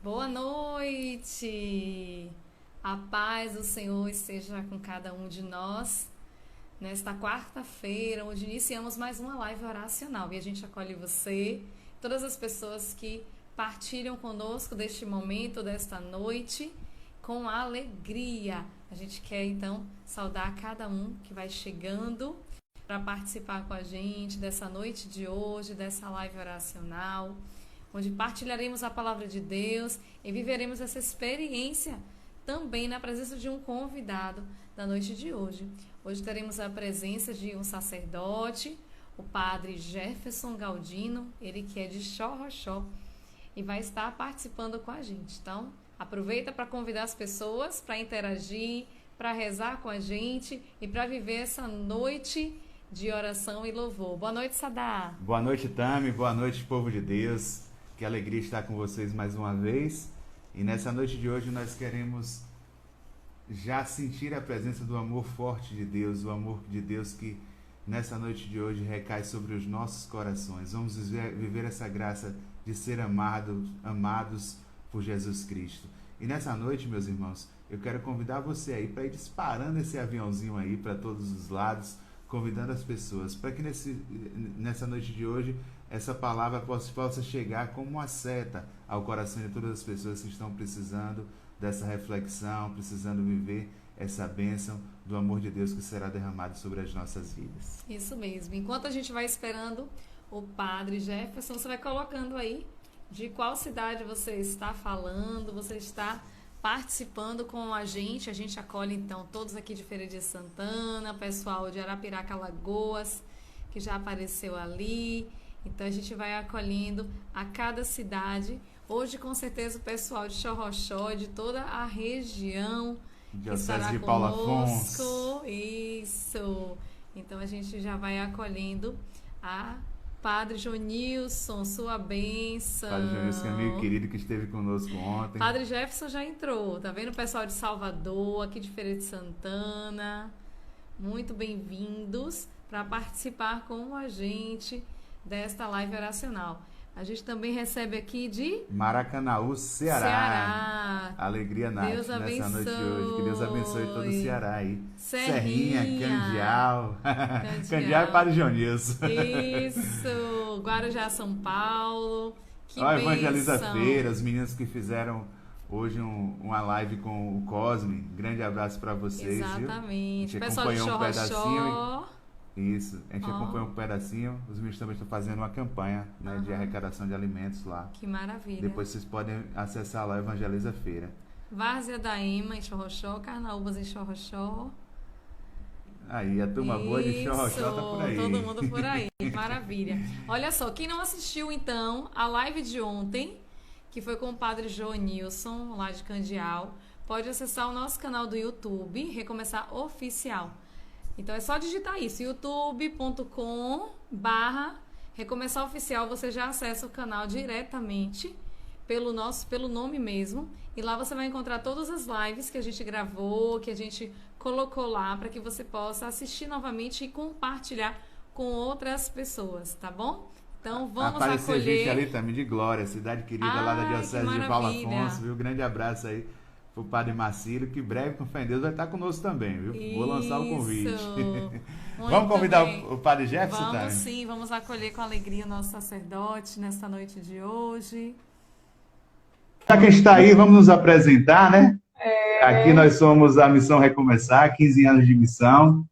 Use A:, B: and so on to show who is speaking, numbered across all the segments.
A: Boa noite! A paz do Senhor esteja com cada um de nós nesta quarta-feira, onde iniciamos mais uma live oracional. E a gente acolhe você, todas as pessoas que partilham conosco deste momento, desta noite, com alegria. A gente quer então saudar cada um que vai chegando para participar com a gente dessa noite de hoje, dessa live oracional, onde partilharemos a palavra de Deus e viveremos essa experiência também na presença de um convidado da noite de hoje. Hoje teremos a presença de um sacerdote, o padre Jefferson Galdino, ele que é de Xorroxó, e vai estar participando com a gente. Então, aproveita para convidar as pessoas para interagir, para rezar com a gente e para viver essa noite de oração e louvor. Boa noite, Sadá.
B: Boa noite, Tami. Boa noite, povo de Deus. Que alegria estar com vocês mais uma vez. E nessa noite de hoje nós queremos já sentir a presença do amor forte de Deus, o amor de Deus que nessa noite de hoje recai sobre os nossos corações. Vamos viver essa graça de ser amados por Jesus Cristo. E nessa noite, meus irmãos, eu quero convidar você aí para ir disparando esse aviãozinho aí para todos os lados, convidando as pessoas para que nessa noite de hoje essa palavra possa chegar como uma seta ao coração de todas as pessoas que estão precisando dessa reflexão, precisando viver essa bênção do amor de Deus que será derramado sobre as nossas vidas.
A: Isso mesmo. Enquanto a gente vai esperando o padre Jefferson, você vai colocando aí de qual cidade você está falando, você está participando com a gente. A gente acolhe então todos aqui de Feira de Santana, pessoal de Arapiraca, Alagoas, que já apareceu ali. Então a gente vai acolhendo a cada cidade. Hoje, com certeza, o pessoal de Xorroxó, de toda a região, que
B: Diocese
A: estará
B: de Paulo
A: conosco.
B: Afonso.
A: Isso. Então a gente já vai acolhendo a Padre Jonilson, sua bênção.
B: Padre Jonilson, amigo querido que esteve conosco ontem.
A: Padre Jefferson já entrou, tá vendo o pessoal de Salvador, aqui de Feira de Santana? Muito bem-vindos para participar com a gente desta live oracional. A gente também recebe aqui de
B: Maracanaú, Ceará. Alegria, Nath,
A: Deus
B: nessa noite de hoje. Que Deus abençoe todo o Ceará aí.
A: Serrinha.
B: Candial. Candial e Padre Jonilson.
A: Isso. Guarujá, São Paulo. Que
B: Ó, Evangeliza
A: bênção.
B: Feira, os meninos que fizeram hoje uma live com o Cosme. Grande abraço para vocês.
A: Exatamente.
B: Viu? A gente
A: Pessoal de
B: acompanhou um pedacinho.
A: Xorroxó.
B: Isso, a gente acompanhou um pedacinho. Os meninos também estão fazendo uma campanha, né, de arrecadação de alimentos lá.
A: Que maravilha.
B: Depois vocês podem acessar lá Evangeliza Feira.
A: Várzea da Ema em Xorroxó, Carnaúbas em Xorroxó.
B: Aí, a turma boa de Xorroxó tá por aí.
A: Todo mundo por aí. Maravilha. Olha só, quem não assistiu então a live de ontem, que foi com o padre Jonilson, lá de Candial, pode acessar o nosso canal do YouTube, Recomeçar Oficial. Então é só digitar isso, youtube.com/Recomeçar Oficial, você já acessa o canal diretamente pelo nome mesmo, e lá você vai encontrar todas as lives que a gente gravou, que a gente colocou lá, para que você possa assistir novamente e compartilhar com outras pessoas, tá bom? Então vamos
B: Apareceu
A: acolher.
B: gente ali também de Glória, cidade querida lá da
A: Ai,
B: Diocese
A: que
B: de Paulo
A: maravilha.
B: Afonso, viu? Grande abraço aí pro Padre Marcílio, que breve, com fé em Deus, vai estar conosco também, viu? Vou lançar o convite.
A: Muito
B: Vamos convidar
A: bem.
B: o Padre Jefferson,
A: Vamos
B: Tami?
A: sim, vamos acolher com alegria o nosso sacerdote nesta noite de hoje.
B: Já que está aí, vamos nos apresentar, né? Aqui nós somos a Missão Recomeçar, 15 anos de missão.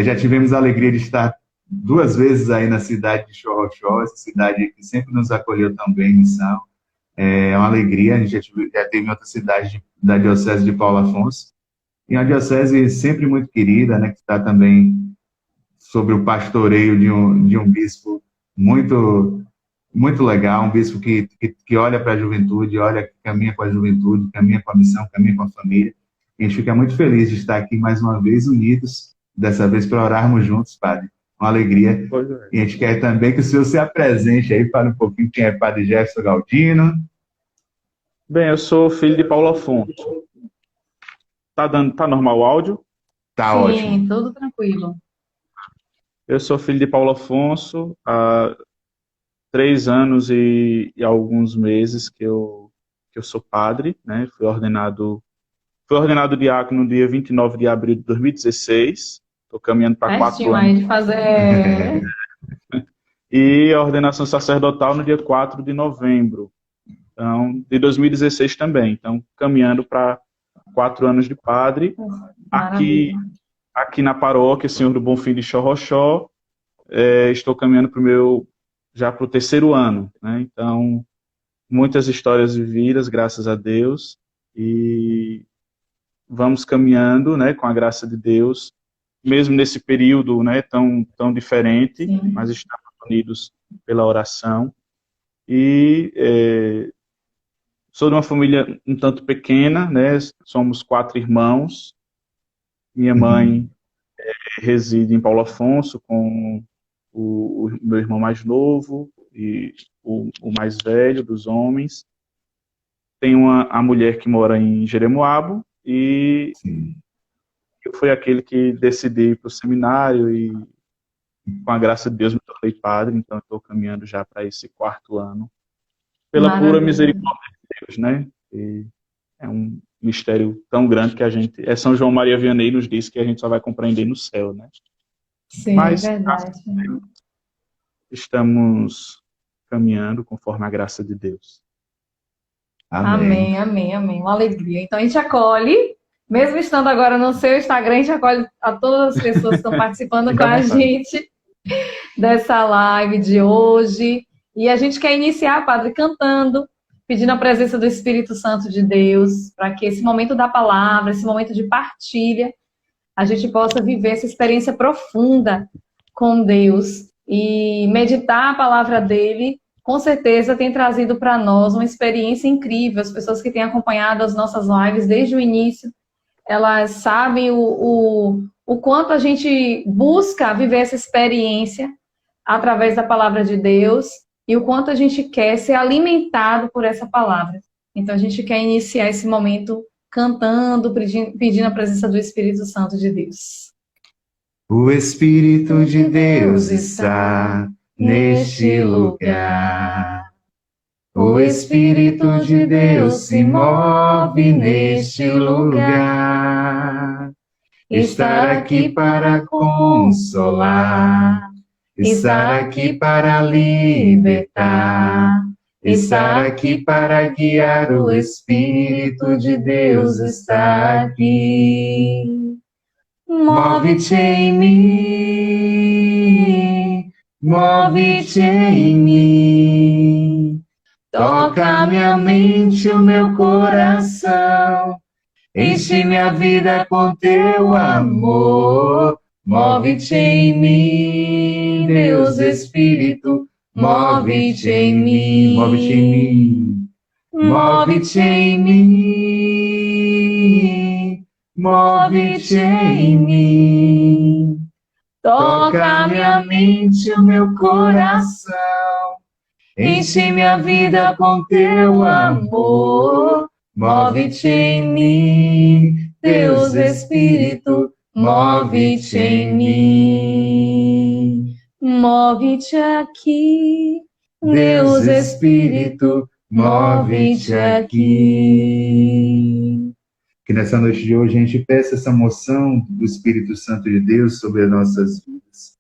B: Já tivemos a alegria de estar 2 vezes aí na cidade de Xorroxó, essa cidade que sempre nos acolheu também, missão. É uma alegria, a gente já teve em outra cidade da Diocese de Paulo Afonso. E uma diocese sempre muito querida, né, que está também sobre o pastoreio de um bispo muito, muito legal, um bispo que olha para a juventude, olha, caminha com a juventude, caminha com a missão, caminha com a família. A gente fica muito feliz de estar aqui mais uma vez unidos, dessa vez para orarmos juntos, Padre. Uma alegria. E a gente quer também que o senhor se apresente aí, fale um pouquinho quem é Padre Jefferson Galdino.
C: Bem, eu sou filho de Paulo Afonso. Tá normal o áudio?
B: Tá
D: Sim,
B: ótimo.
D: tudo tranquilo.
C: Eu sou filho de Paulo Afonso, há 3 anos e alguns meses que eu que eu sou padre, né? Fui ordenado diácono no dia 29 de abril de 2016. Estou caminhando para 4 anos.
A: Aí de fazer...
C: E a ordenação sacerdotal no dia 4 de novembro, então, de 2016 também. Então, caminhando para 4 anos de padre. Aqui na paróquia, Senhor do Bonfim de Xorroxó, estou caminhando já para o 3º ano, né? Então, muitas histórias vividas, graças a Deus, e vamos caminhando, né, com a graça de Deus, mesmo nesse período, né, tão diferente, sim, mas estamos unidos pela oração. E sou de uma família um tanto pequena, né, somos 4 irmãos. Minha mãe reside em Paulo Afonso com o meu irmão mais novo e o mais velho dos homens. Tenho a mulher que mora em Jeremoabo e eu fui aquele que decidi ir para o seminário e, com a graça de Deus, me tornei padre, então estou caminhando já para esse 4º ano. Pela pura misericórdia de Deus, né? E é um mistério tão grande que a gente... São João Maria Vianney nos diz que a gente só vai compreender no céu, né?
A: Sim, mas, é verdade.
C: Estamos caminhando conforme a graça de Deus.
A: Amém, amém, amém. Uma alegria. Então a gente acolhe, mesmo estando agora no seu Instagram, a gente acolhe a todas as pessoas que estão participando com a gente dessa live de hoje. E a gente quer iniciar, Padre, cantando, pedindo a presença do Espírito Santo de Deus, para que esse momento da palavra, esse momento de partilha, a gente possa viver essa experiência profunda com Deus e meditar a palavra dele. Com certeza tem trazido para nós uma experiência incrível. As pessoas que têm acompanhado as nossas lives desde o início, elas sabem o quanto a gente busca viver essa experiência através da palavra de Deus e o quanto a gente quer ser alimentado por essa palavra. Então a gente quer iniciar esse momento cantando, pedindo a presença do Espírito Santo de Deus.
B: O Espírito de Deus está neste lugar. O Espírito de Deus se move neste lugar. Estar aqui para consolar, estar aqui para libertar, estar aqui para guiar. O Espírito de Deus está aqui. Move-te em mim, move-te em mim, toca minha mente, o meu coração, enche minha vida com teu amor. Move-te em mim, Deus Espírito, move-te em mim, move-te em mim, move-te em mim, move-te em mim, toca minha mente, o meu coração, enche minha vida com teu amor. Move-te em mim, Deus Espírito, move-te em mim. Move-te aqui, Deus Espírito, move-te aqui. Que nessa noite de hoje a gente peça essa moção do Espírito Santo de Deus sobre as nossas vidas.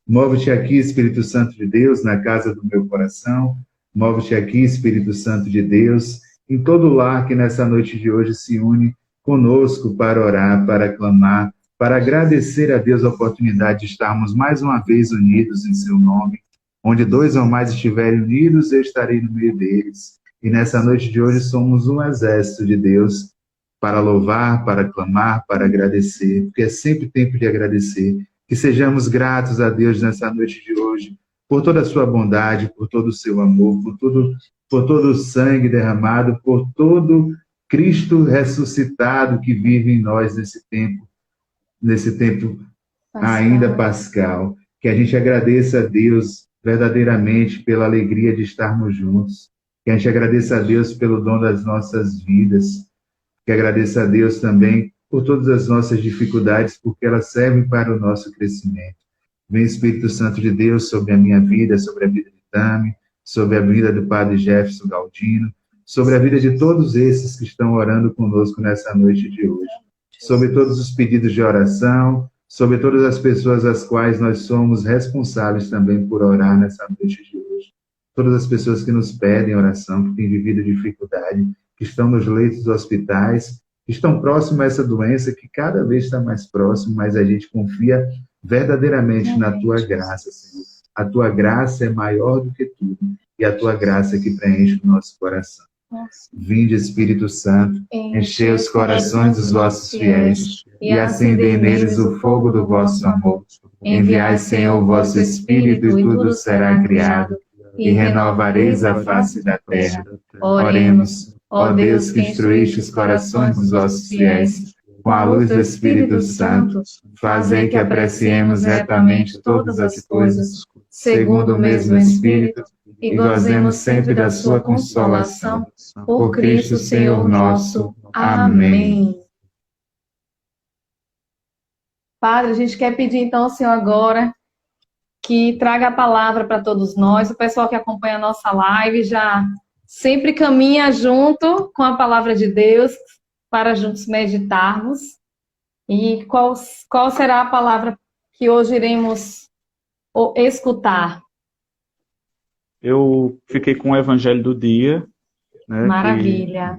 B: Move-te aqui, Espírito Santo de Deus, na casa do meu coração. Move-te aqui, Espírito Santo de Deus, em todo lar que nessa noite de hoje se une conosco para orar, para clamar, para agradecer a Deus a oportunidade de estarmos mais uma vez unidos em seu nome. Onde 2 ou mais estiverem unidos, eu estarei no meio deles. E nessa noite de hoje somos um exército de Deus para louvar, para clamar, para agradecer, porque é sempre tempo de agradecer. Que sejamos gratos a Deus nessa noite de hoje, por toda a sua bondade, por todo o seu amor, por todo o sangue derramado, por todo Cristo ressuscitado que vive em nós nesse tempo ainda pascal. Que a gente agradeça a Deus verdadeiramente pela alegria de estarmos juntos, que a gente agradeça a Deus pelo dom das nossas vidas, que agradeça a Deus também por todas as nossas dificuldades, porque elas servem para o nosso crescimento. Vem Espírito Santo de Deus sobre a minha vida, sobre a vida de Tami, sobre a vida do Padre Jefferson Galdino, sobre a vida de todos esses que estão orando conosco nessa noite de hoje, sobre todos os pedidos de oração, sobre todas as pessoas às quais nós somos responsáveis também por orar nessa noite de hoje. Todas as pessoas que nos pedem oração, que têm vivido dificuldade, que estão nos leitos dos hospitais, que estão próximos a essa doença, que cada vez está mais próximo, mas a gente confia verdadeiramente na Tua graça, Senhor. A Tua graça é maior do que tudo, e a Tua graça é que preenche o nosso coração. Vinde, Espírito Santo, enchei os corações dos vossos fiéis, e acendei neles o fogo do vosso amor. Enviai, Senhor, o vosso Espírito, e tudo será criado, e renovareis a face da terra. Oremos, ó Deus, que instruíste os corações dos vossos fiéis, com a luz do Espírito Santo, fazei que apreciemos retamente todas as coisas, segundo o mesmo Espírito, e gozemos sempre da sua consolação. Por Cristo, Senhor nosso. Amém.
A: Padre, a gente quer pedir então ao Senhor agora que traga a palavra para todos nós. O pessoal que acompanha a nossa live já sempre caminha junto com a palavra de Deus para juntos meditarmos. E qual será a palavra que hoje iremos escutar?
C: Eu fiquei com o Evangelho do dia, né?
A: Maravilha.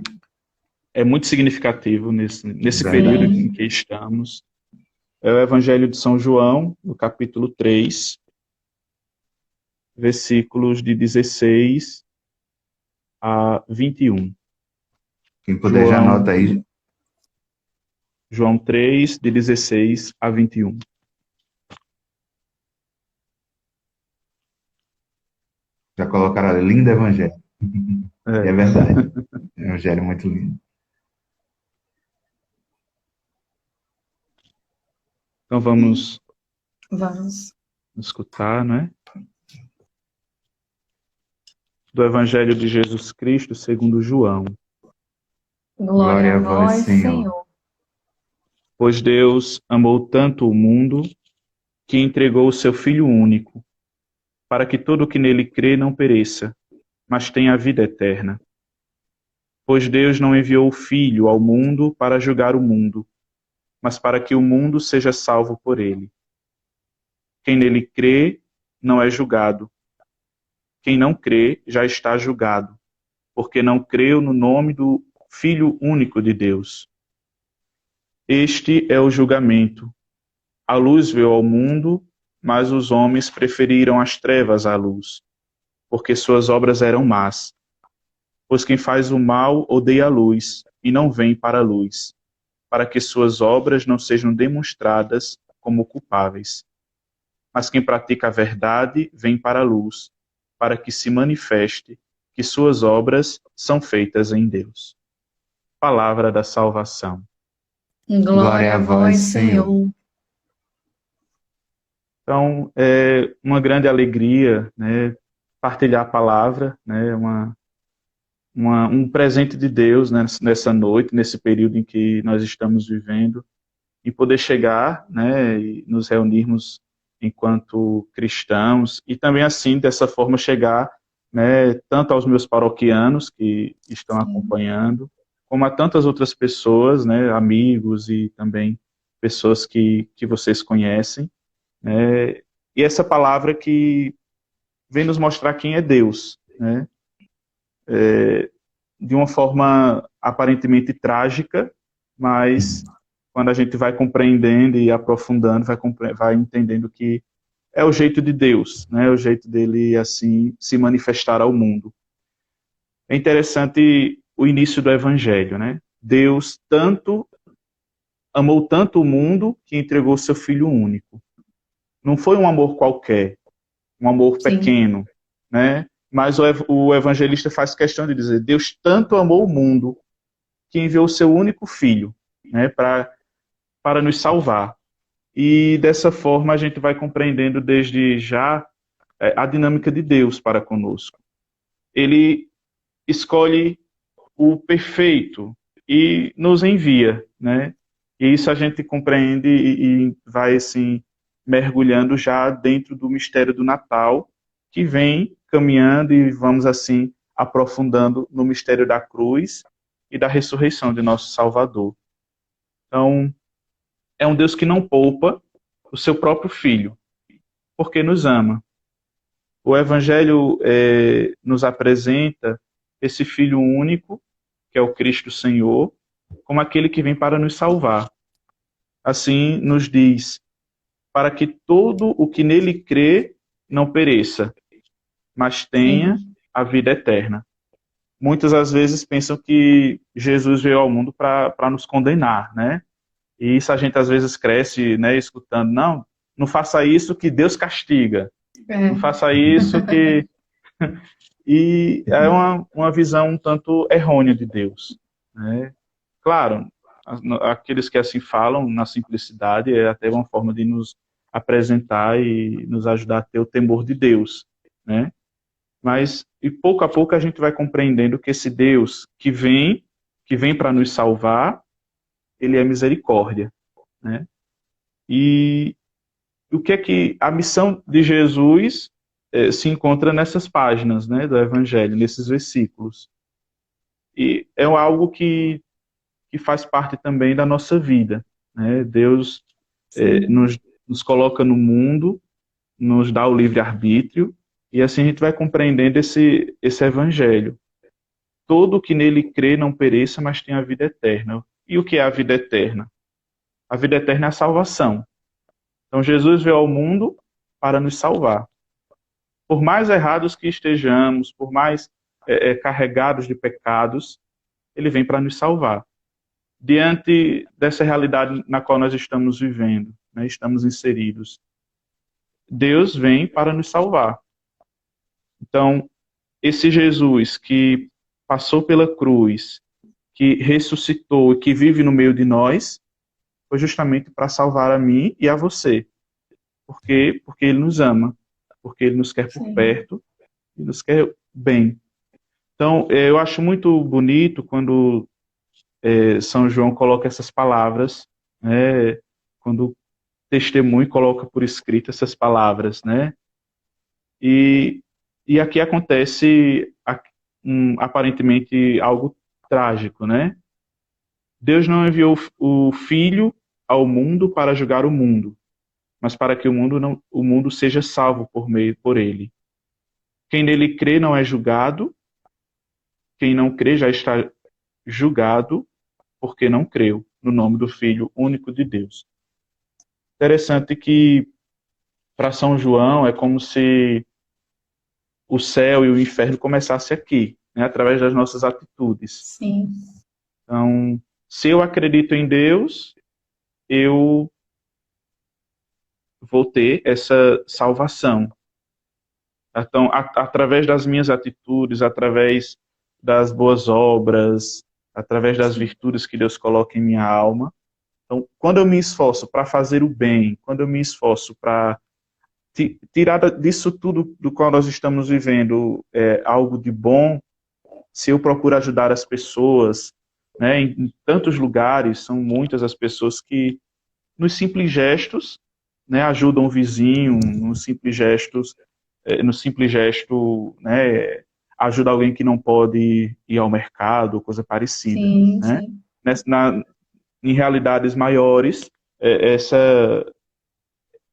C: É muito significativo nesse período em que estamos. É o Evangelho de São João, no capítulo 3, versículos de 16 a 21.
B: Quem puder já anota aí.
C: João 3, de 16 a 21.
B: Já colocaram ali, lindo Evangelho. É verdade. É um Evangelho muito lindo.
C: Então vamos escutar, né? Do Evangelho de Jesus Cristo segundo João.
A: Glória a vós, Senhor.
C: Pois Deus amou tanto o mundo que entregou o seu Filho único, para que todo o que nele crê não pereça, mas tenha a vida eterna. Pois Deus não enviou o Filho ao mundo para julgar o mundo, mas para que o mundo seja salvo por ele. Quem nele crê não é julgado. Quem não crê já está julgado, porque não creu no nome do Filho único de Deus. Este é o julgamento. A luz veio ao mundo, mas os homens preferiram as trevas à luz, porque suas obras eram más. Pois quem faz o mal odeia a luz e não vem para a luz, para que suas obras não sejam demonstradas como culpáveis. Mas quem pratica a verdade vem para a luz, para que se manifeste que suas obras são feitas em Deus. Palavra da salvação.
A: Glória a vós, Senhor.
C: Então, é uma grande alegria, né, partilhar a palavra, né, um presente de Deus, né, nessa noite, nesse período em que nós estamos vivendo, e poder chegar, né, e nos reunirmos enquanto cristãos, e também assim, dessa forma, chegar, né, tanto aos meus paroquianos que estão acompanhando, como a tantas outras pessoas, né, amigos e também pessoas que vocês conhecem, né, e essa palavra que vem nos mostrar quem é Deus, né, de uma forma aparentemente trágica, mas quando a gente vai compreendendo e aprofundando, vai entendendo que é o jeito de Deus, né, o jeito dele assim se manifestar ao mundo. É interessante o início do Evangelho, né? Deus amou tanto o mundo que entregou seu Filho único. Não foi um amor qualquer, um amor pequeno, né? Mas o evangelista faz questão de dizer, Deus tanto amou o mundo que enviou o seu único Filho, né, para nos salvar. E dessa forma a gente vai compreendendo desde já a dinâmica de Deus para conosco. Ele escolhe o perfeito e nos envia, né? E isso a gente compreende e vai assim mergulhando já dentro do mistério do Natal, que vem caminhando e vamos assim aprofundando no mistério da cruz e da ressurreição de nosso Salvador. Então, é um Deus que não poupa o seu próprio Filho, porque nos ama. O Evangelho nos apresenta esse Filho único, que é o Cristo Senhor, como aquele que vem para nos salvar. Assim nos diz, para que todo o que nele crê não pereça, mas tenha a vida eterna. Muitas às vezes pensam que Jesus veio ao mundo para nos condenar, né? E isso a gente às vezes cresce, né, escutando, não faça isso que Deus castiga. Não faça isso que... E é uma visão um tanto errônea de Deus, né? Claro, aqueles que assim falam na simplicidade é até uma forma de nos apresentar e nos ajudar a ter o temor de Deus, né? Mas, e pouco a pouco a gente vai compreendendo que esse Deus que vem para nos salvar, ele é misericórdia, né? E o que é que a missão de Jesus se encontra nessas páginas, né, do Evangelho, nesses versículos. E é algo que faz parte também da nossa vida, né? Deus nos coloca no mundo, nos dá o livre-arbítrio, e assim a gente vai compreendendo esse Evangelho. Todo que nele crê não pereça, mas tem a vida eterna. E o que é a vida eterna? A vida eterna é a salvação. Então Jesus veio ao mundo para nos salvar. Por mais errados que estejamos, por mais carregados de pecados, ele vem para nos salvar. Diante dessa realidade na qual nós estamos vivendo, né, estamos inseridos, Deus vem para nos salvar. Então, esse Jesus que passou pela cruz, que ressuscitou e que vive no meio de nós, foi justamente para salvar a mim e a você. Por quê? Porque ele nos ama, porque ele nos quer por perto e nos quer bem. Então, eu acho muito bonito quando São João coloca essas palavras, né, quando testemunho coloca por escrito essas palavras, né? E aqui acontece aparentemente algo trágico, né? Deus não enviou o Filho ao mundo para julgar o mundo, mas para que o mundo seja salvo por ele. Quem nele crê não é julgado, quem não crê já está julgado, porque não creu no nome do Filho único de Deus. Interessante que para São João é como se o céu e o inferno começassem aqui, né, através das nossas atitudes.
A: Sim.
C: Então, se eu acredito em Deus, eu vou ter essa salvação. Então, através das minhas atitudes, através das boas obras, através das virtudes que Deus coloca em minha alma. Então, quando eu me esforço para fazer o bem, quando eu me esforço para tirar disso tudo do qual nós estamos vivendo algo de bom, se eu procuro ajudar as pessoas, né, em tantos lugares, são muitas as pessoas que, nos simples gestos, né, ajudam o vizinho, nos simples gestos, né, ajuda alguém que não pode ir ao mercado, coisa parecida.
A: Sim,
C: né?
A: sim.
C: Em realidades maiores,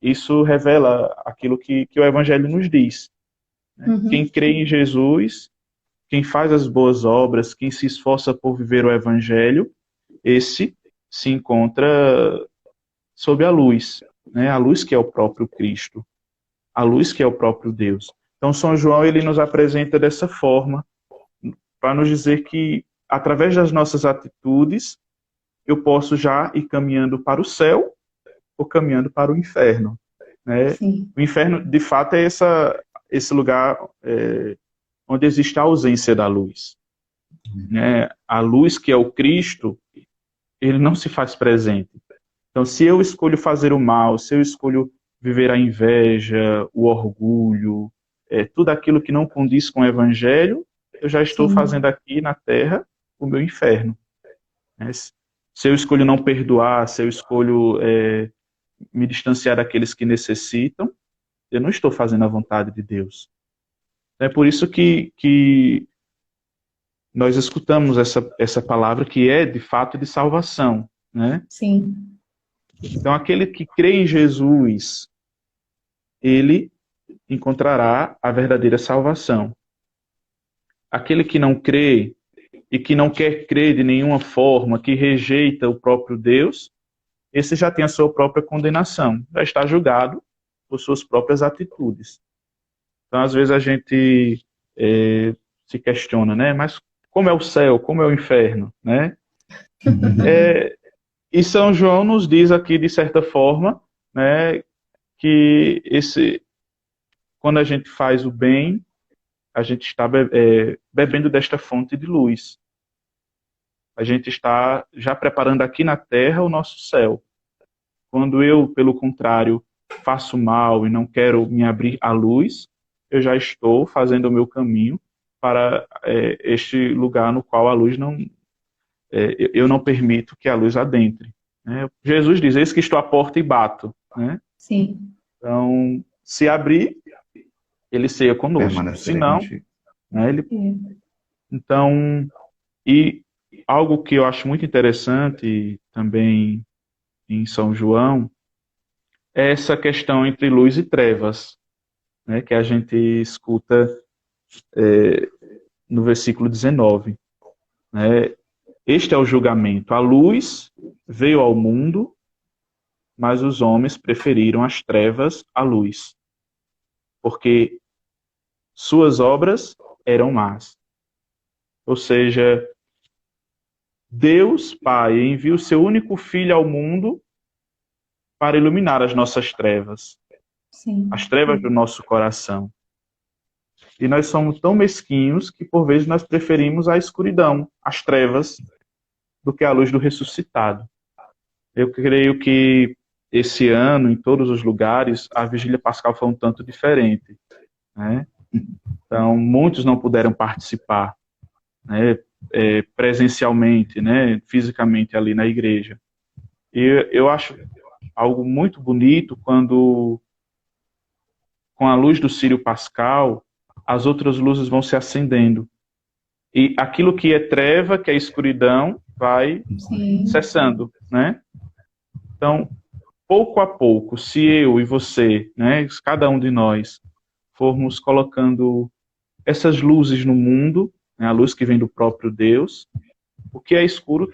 C: isso revela aquilo que o Evangelho nos diz. Né?
A: Uhum.
C: Quem crê em Jesus, quem faz as boas obras, quem se esforça por viver o Evangelho, esse se encontra sob a luz, né? A luz que é o próprio Cristo, a luz que é o próprio Deus. Então, São João ele nos apresenta dessa forma, para nos dizer que, através das nossas atitudes, eu posso já ir caminhando para o céu ou caminhando para o inferno. Né? O inferno, de fato, é esse lugar onde existe a ausência da luz. Né? A luz que é o Cristo, ele não se faz presente. Então, se eu escolho fazer o mal, se eu escolho viver a inveja, o orgulho, tudo aquilo que não condiz com o Evangelho, eu já estou fazendo aqui na Terra o meu inferno. Né? Se eu escolho não perdoar, se eu escolho me distanciar daqueles que necessitam, eu não estou fazendo a vontade de Deus. É por isso que nós escutamos essa palavra que é, de fato, de salvação, né?
A: Sim.
C: Então, aquele que crê em Jesus, ele encontrará a verdadeira salvação. Aquele que não crê e que não quer crer de nenhuma forma, que rejeita o próprio Deus, esse já tem a sua própria condenação, já está julgado por suas próprias atitudes. Então, às vezes a gente se questiona, né? Mas como é o céu, como é o inferno, né? E São João nos diz aqui, de certa forma, né, que quando a gente faz o bem, a gente está bebendo desta fonte de luz. A gente está já preparando aqui na terra o nosso céu. Quando eu, pelo contrário, faço mal e não quero me abrir à luz, eu já estou fazendo o meu caminho para este lugar no qual a luz não... eu não permito que a luz adentre. Né? Jesus diz, eis que estou à porta e bato. Né?
A: Sim.
C: Então, se abrir, ele ceia conosco. Se não, né, Então, e algo que eu acho muito interessante também em São João é essa questão entre luz e trevas, né, que a gente escuta no versículo 19. Né? Este é o julgamento. A luz veio ao mundo, mas os homens preferiram as trevas à luz, porque suas obras eram más. Ou seja, Deus, Pai, envia o seu único Filho ao mundo para iluminar as nossas trevas.
A: Sim.
C: As trevas do nosso coração. E nós somos tão mesquinhos que, por vezes, nós preferimos a escuridão, as trevas, do que a luz do ressuscitado. Eu creio que esse ano, em todos os lugares, a Vigília Pascal foi um tanto diferente. Né? Então, muitos não puderam participar, né, presencialmente, né, fisicamente ali na igreja. E eu acho algo muito bonito quando, com a luz do Círio Pascal, as outras luzes vão se acendendo. E aquilo que é treva, que é escuridão, vai cessando, né? Então, pouco a pouco, se eu e você, né, cada um de nós, formos colocando essas luzes no mundo, né, a luz que vem do próprio Deus, o que é escuro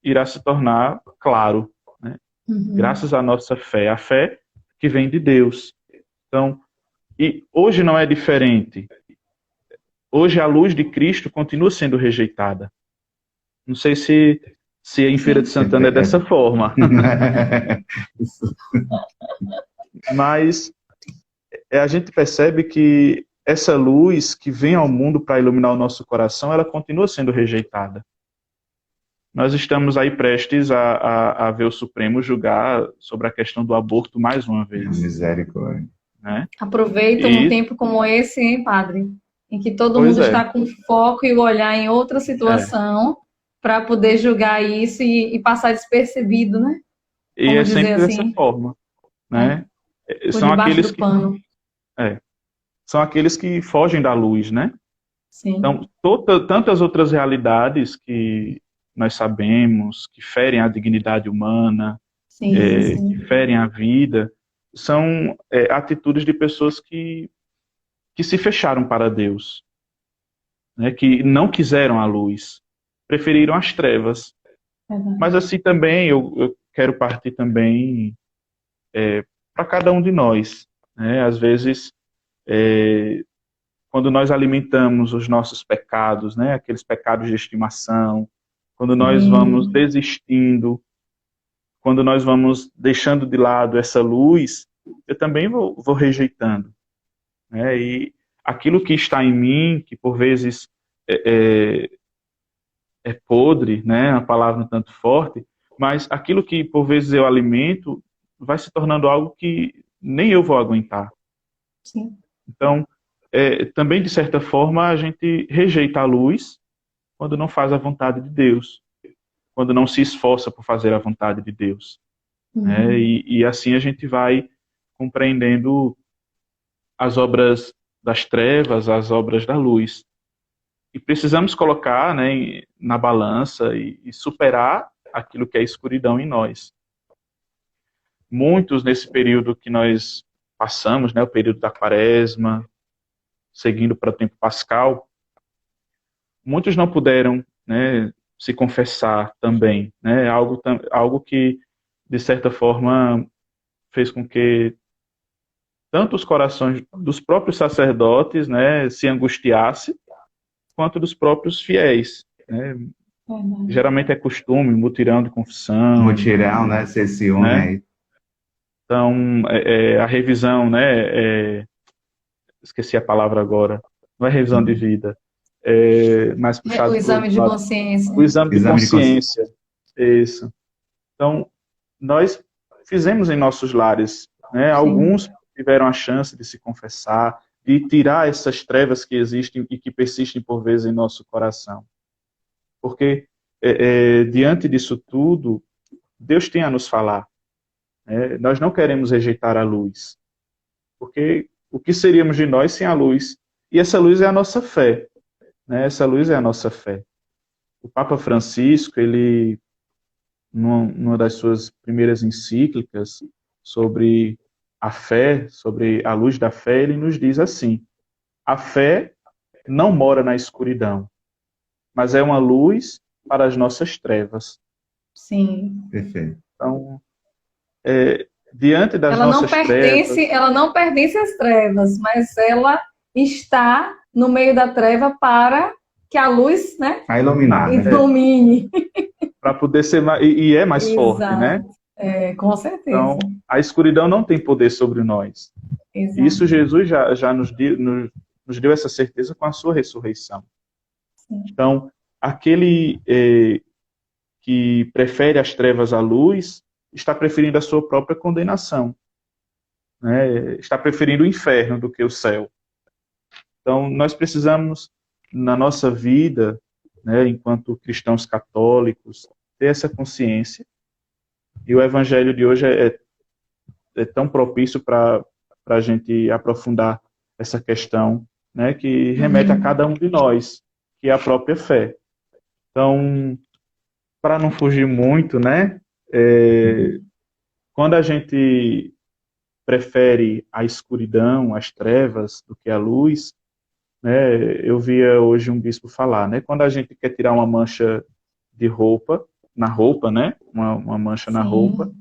C: irá se tornar claro, né? Graças à nossa fé, a fé que vem de Deus. Então, e hoje não é diferente. Hoje a luz de Cristo continua sendo rejeitada. Não sei se em Feira de Santana é dessa forma. Mas a gente percebe que essa luz que vem ao mundo para iluminar o nosso coração, ela continua sendo rejeitada. Nós estamos aí prestes a ver o Supremo julgar sobre a questão do aborto mais uma vez.
B: Misericórdia.
A: Né? Aproveita um tempo como esse, hein, padre? Em que todo mundo está com foco e o olhar em outra situação para poder julgar isso e passar despercebido, né?
C: Como e sempre dessa forma. Né?
A: São aqueles que...
C: São aqueles que fogem da luz, né?
A: Sim.
C: Então, tantas outras realidades que nós sabemos, que ferem a dignidade humana, que ferem a vida, são atitudes de pessoas que se fecharam para Deus, né? Que não quiseram a luz, preferiram as trevas. Mas assim também, eu quero partir também para cada um de nós. Né? Às vezes, quando nós alimentamos os nossos pecados, né, aqueles pecados de estimação, quando nós vamos desistindo, quando nós vamos deixando de lado essa luz, eu também vou rejeitando. Né? E aquilo que está em mim, que por vezes é podre, né, uma palavra um tanto forte, mas aquilo que por vezes eu alimento vai se tornando algo que nem eu vou aguentar.
A: Sim.
C: Então, também, de certa forma, a gente rejeita a luz quando não faz a vontade de Deus, quando não se esforça por fazer a vontade de Deus. E assim a gente vai compreendendo as obras das trevas, as obras da luz. E precisamos colocar, né, na balança e superar aquilo que é escuridão em nós. Muitos, nesse período que nós passamos, né, o período da Quaresma, seguindo para o tempo pascal, muitos não puderam, né, se confessar também, né, algo que, de certa forma, fez com que tanto os corações dos próprios sacerdotes, né, se angustiasse, quanto dos próprios fiéis, né. Geralmente é costume, mutirão de confissão.
B: Mutirão, né? Você se une
C: né?
B: aí.
C: Então, a revisão, né? Esqueci a palavra agora. Não é revisão de vida. Mais puxado
A: O exame de
C: lado.
A: consciência.
C: O exame de
B: Exame de
C: consciência. Isso. Então, nós fizemos em nossos lares, né? Alguns tiveram a chance de se confessar, de tirar essas trevas que existem e que persistem por vezes em nosso coração. Porque, diante disso tudo, Deus tem a nos falar. Nós não queremos rejeitar a luz. Porque o que seríamos de nós sem a luz? E essa luz é a nossa fé. Né? Essa luz é a nossa fé. O Papa Francisco, ele, numa das suas primeiras encíclicas sobre a fé, sobre a luz da fé, ele nos diz assim: a fé não mora na escuridão, mas é uma luz para as nossas trevas.
A: Sim.
B: Perfeito.
C: Então, diante das
A: Ela
C: nossas trevas...
A: Ela não pertence às trevas, mas ela está no meio da treva para que a luz, né,
B: a iluminar,
A: ilumine.
C: Para poder ser mais... E é mais
A: Exato.
C: forte, né?
A: Com certeza.
C: Então, a escuridão não tem poder sobre nós.
A: Exato.
C: Isso Jesus já nos deu essa certeza com a sua ressurreição.
A: Sim.
C: Então, aquele que prefere as trevas à luz está preferindo a sua própria condenação. Né? Está preferindo o inferno do que o céu. Então, nós precisamos, na nossa vida, né, enquanto cristãos católicos, ter essa consciência. E o evangelho de hoje é tão propício para a gente aprofundar essa questão, né, que remete a cada um de nós, que é a própria fé. Então, para não fugir muito, né, quando a gente prefere a escuridão, as trevas, do que a luz, né, eu via hoje um bispo falar, né, quando a gente quer tirar uma mancha de roupa, na roupa, né, uma mancha na roupa,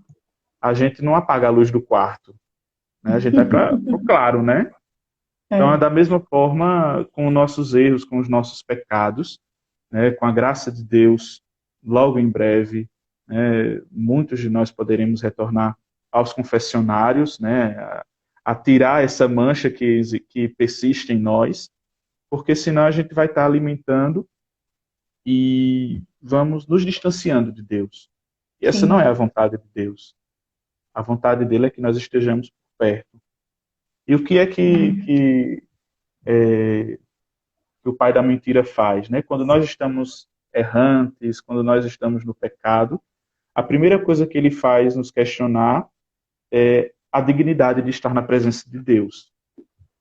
C: a gente não apaga a luz do quarto, né, a gente vai para o claro, né? Então, é da mesma forma com os nossos erros, com os nossos pecados, né, com a graça de Deus, logo em breve, né, muitos de nós poderemos retornar aos confessionários, né, a tirar essa mancha que persiste em nós, porque senão a gente vai estar alimentando e vamos nos distanciando de Deus. E essa não é a vontade de Deus. A vontade dele é que nós estejamos por perto. E o que é que o pai da mentira faz? Né? Quando nós estamos errantes, quando nós estamos no pecado, a primeira coisa que ele faz nos questionar é a dignidade de estar na presença de Deus.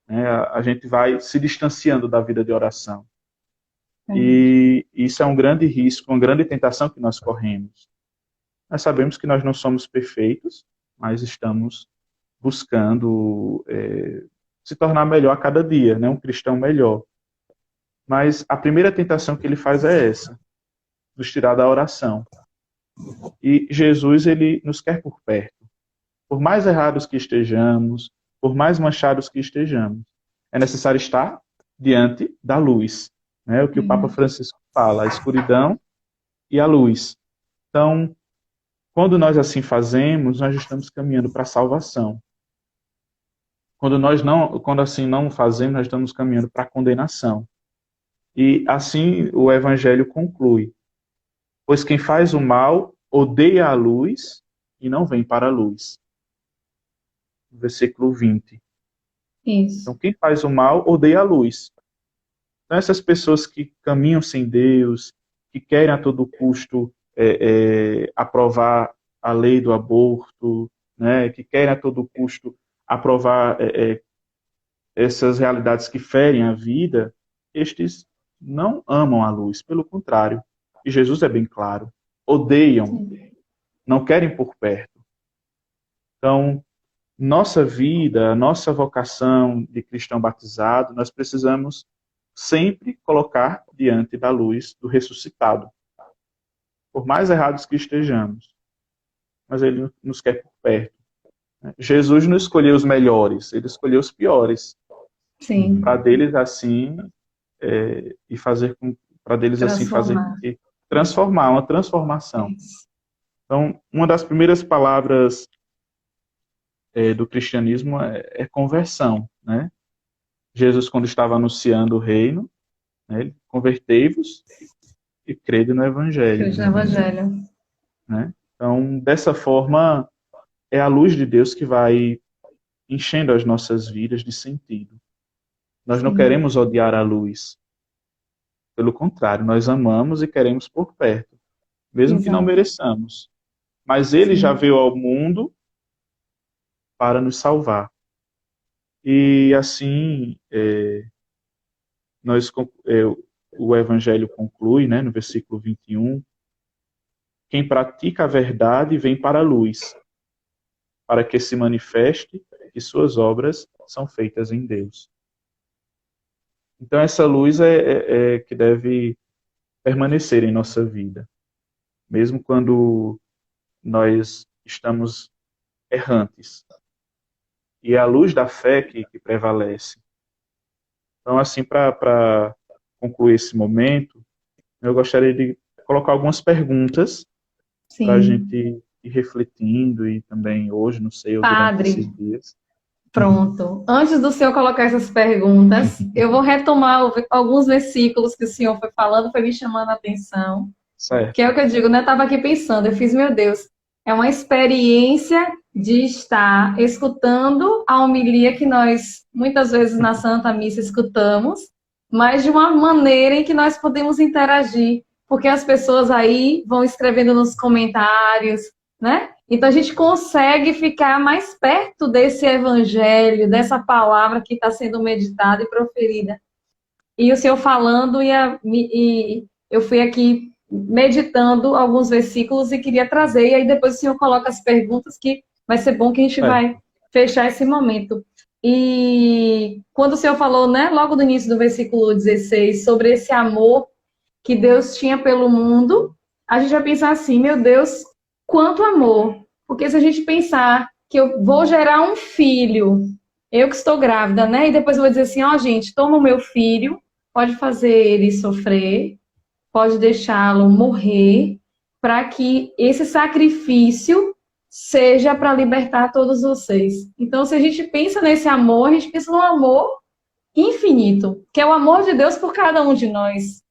C: A gente vai se distanciando da vida de oração. E isso é um grande risco, uma grande tentação que nós corremos. Nós sabemos que nós não somos perfeitos, mas estamos buscando se tornar melhor a cada dia, né? Um cristão melhor. Mas a primeira tentação que ele faz é essa, nos tirar da oração. E Jesus, ele nos quer por perto. Por mais errados que estejamos, por mais manchados que estejamos, é necessário estar diante da luz. Né? O que o Papa Francisco fala, a escuridão e a luz. Então, quando nós assim fazemos, nós estamos caminhando para a salvação. Quando assim não fazemos, nós estamos caminhando para a condenação. E assim o Evangelho conclui. Pois quem faz o mal odeia a luz e não vem para a luz. Versículo 20.
A: Isso.
C: Então, quem faz o mal odeia a luz. Então, essas pessoas que caminham sem Deus, que querem a todo custo aprovar a lei do aborto, né, que querem a todo custo aprovar essas realidades que ferem a vida, estes não amam a luz, pelo contrário. E Jesus é bem claro. Odeiam, não querem por perto. Então, nossa vida, nossa vocação de cristão batizado, nós precisamos sempre colocar diante da luz do ressuscitado. Por mais errados que estejamos, mas ele nos quer por perto. Jesus não escolheu os melhores, ele escolheu os piores.
A: Sim.
C: Para deles assim, e fazer com, para deles assim fazer com que transformar, uma transformação. Então, uma das primeiras palavras do cristianismo é conversão, né? Jesus, quando estava anunciando o reino, né, ele, convertei-vos e crede no Evangelho.
A: Crede no Evangelho.
C: Né? Então, dessa forma, é a luz de Deus que vai enchendo as nossas vidas de sentido. Nós não queremos odiar a luz. Pelo contrário, nós amamos e queremos por perto, mesmo que não mereçamos. Mas ele já veio ao mundo para nos salvar. E assim, o Evangelho conclui, né, no versículo 21, quem pratica a verdade vem para a luz, para que se manifeste que suas obras são feitas em Deus. Então essa luz é que deve permanecer em nossa vida, mesmo quando nós estamos errantes. E é a luz da fé que prevalece. Então, assim, para concluir esse momento, eu gostaria de colocar algumas perguntas para a gente ir refletindo e também hoje, não sei, durante esses dias.
A: Pronto. Antes do senhor colocar essas perguntas, eu vou retomar alguns versículos que o senhor foi falando, foi me chamando a atenção.
C: Certo.
A: Que é o que eu digo, né? Eu estava aqui pensando, eu fiz, meu Deus, é uma experiência de estar escutando a homilia que nós, muitas vezes na Santa Missa, escutamos, mas de uma maneira em que nós podemos interagir, porque as pessoas aí vão escrevendo nos comentários, né? Então a gente consegue ficar mais perto desse evangelho, dessa palavra que está sendo meditada e proferida. E o senhor falando, e eu fui aqui meditando alguns versículos e queria trazer, e aí depois o senhor coloca as perguntas, que vai ser bom que a gente vai fechar esse momento. E quando o senhor falou, né, logo no início do versículo 16, sobre esse amor que Deus tinha pelo mundo, a gente vai pensar assim, meu Deus, quanto amor! Porque se a gente pensar que eu vou gerar um filho, eu que estou grávida, né, e depois eu vou dizer assim, ó, gente, toma o meu filho, pode fazer ele sofrer, pode deixá-lo morrer, para que esse sacrifício seja para libertar todos vocês. Então, se a gente pensa nesse amor, a gente pensa num amor infinito, que é o amor de Deus por cada um de nós.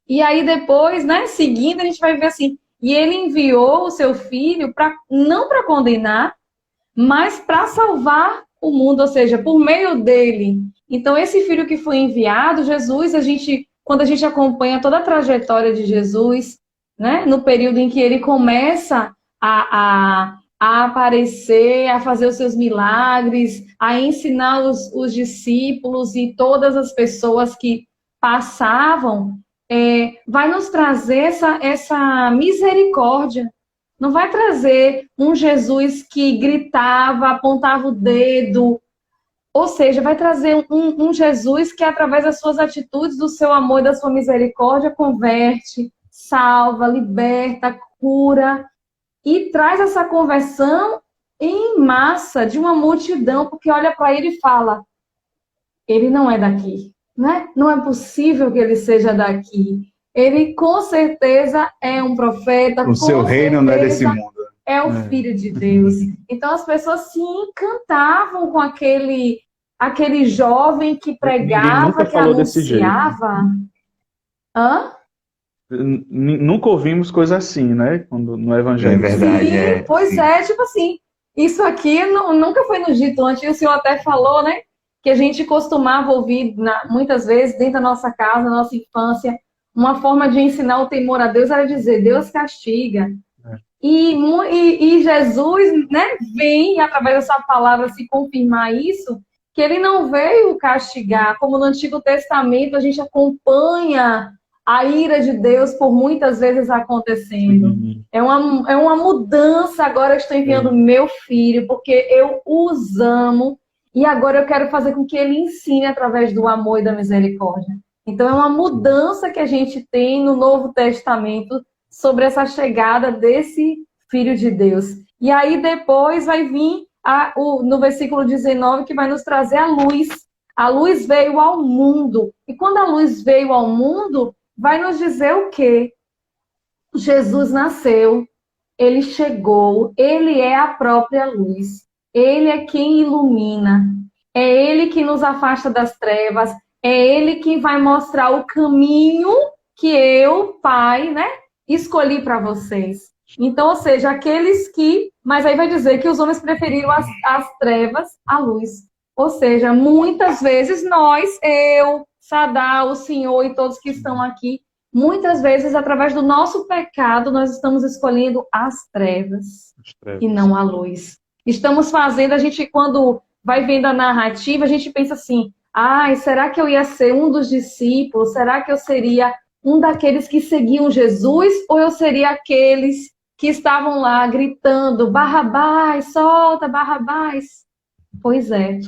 A: E aí depois, né, seguindo, a gente vai ver assim, e ele enviou o seu filho não para condenar, mas para salvar o mundo, ou seja, por meio dele. Então, esse filho que foi enviado, Jesus, quando a gente acompanha toda a trajetória de Jesus, né, no período em que ele começa a aparecer, a fazer os seus milagres, a ensinar os discípulos e todas as pessoas que passavam, vai nos trazer essa misericórdia. Não vai trazer um Jesus que gritava, apontava o dedo. Ou seja, vai trazer um Jesus que, através das suas atitudes, do seu amor e da sua misericórdia, converte, salva, liberta, cura. E traz essa conversão em massa de uma multidão, porque olha para ele e fala, ele não é daqui, né? Não é possível que ele seja daqui. Ele, com certeza, é um profeta.
B: O seu reino não é desse mundo.
A: É o Filho de Deus. Então, as pessoas se encantavam com aquele jovem que pregava, que anunciava. Hã?
C: Nunca ouvimos coisa assim, né? No Evangelho.
B: É verdade.
A: Sim, pois é, tipo assim, isso aqui nunca foi nos dito antes. O senhor até falou, né? Que a gente costumava ouvir muitas vezes dentro da nossa casa, na nossa infância, uma forma de ensinar o temor a Deus era dizer, Deus castiga. E Jesus, né, vem, através dessa palavra, se confirmar isso,
D: que ele não veio castigar, como no Antigo Testamento a gente acompanha a ira de Deus por muitas vezes acontecendo. É uma mudança, agora eu estou enviando meu filho, porque eu os amo, e agora eu quero fazer com que ele ensine através do amor e da misericórdia. Então é uma mudança que a gente tem no Novo Testamento sobre essa chegada desse Filho de Deus. E aí depois vai vir no versículo 19, que vai nos trazer a luz. A luz veio ao mundo. E quando a luz veio ao mundo, vai nos dizer o quê? Jesus nasceu, ele chegou, ele é a própria luz. Ele é quem ilumina. É ele que nos afasta das trevas. É ele que vai mostrar o caminho que eu, Pai, né, escolhi para vocês. Então, ou seja, aqueles que... Mas aí vai dizer que os homens preferiram as trevas à luz. Ou seja, muitas vezes nós, eu, Sadá, o Senhor e todos que estão aqui, muitas vezes, através do nosso pecado, nós estamos escolhendo as trevas e não a luz. Estamos fazendo, a gente, quando vai vendo a narrativa, a gente pensa assim, será que eu ia ser um dos discípulos? Será que eu seria um daqueles que seguiam Jesus? Ou eu seria aqueles que estavam lá gritando, Barrabás, solta Barrabás? Pois é.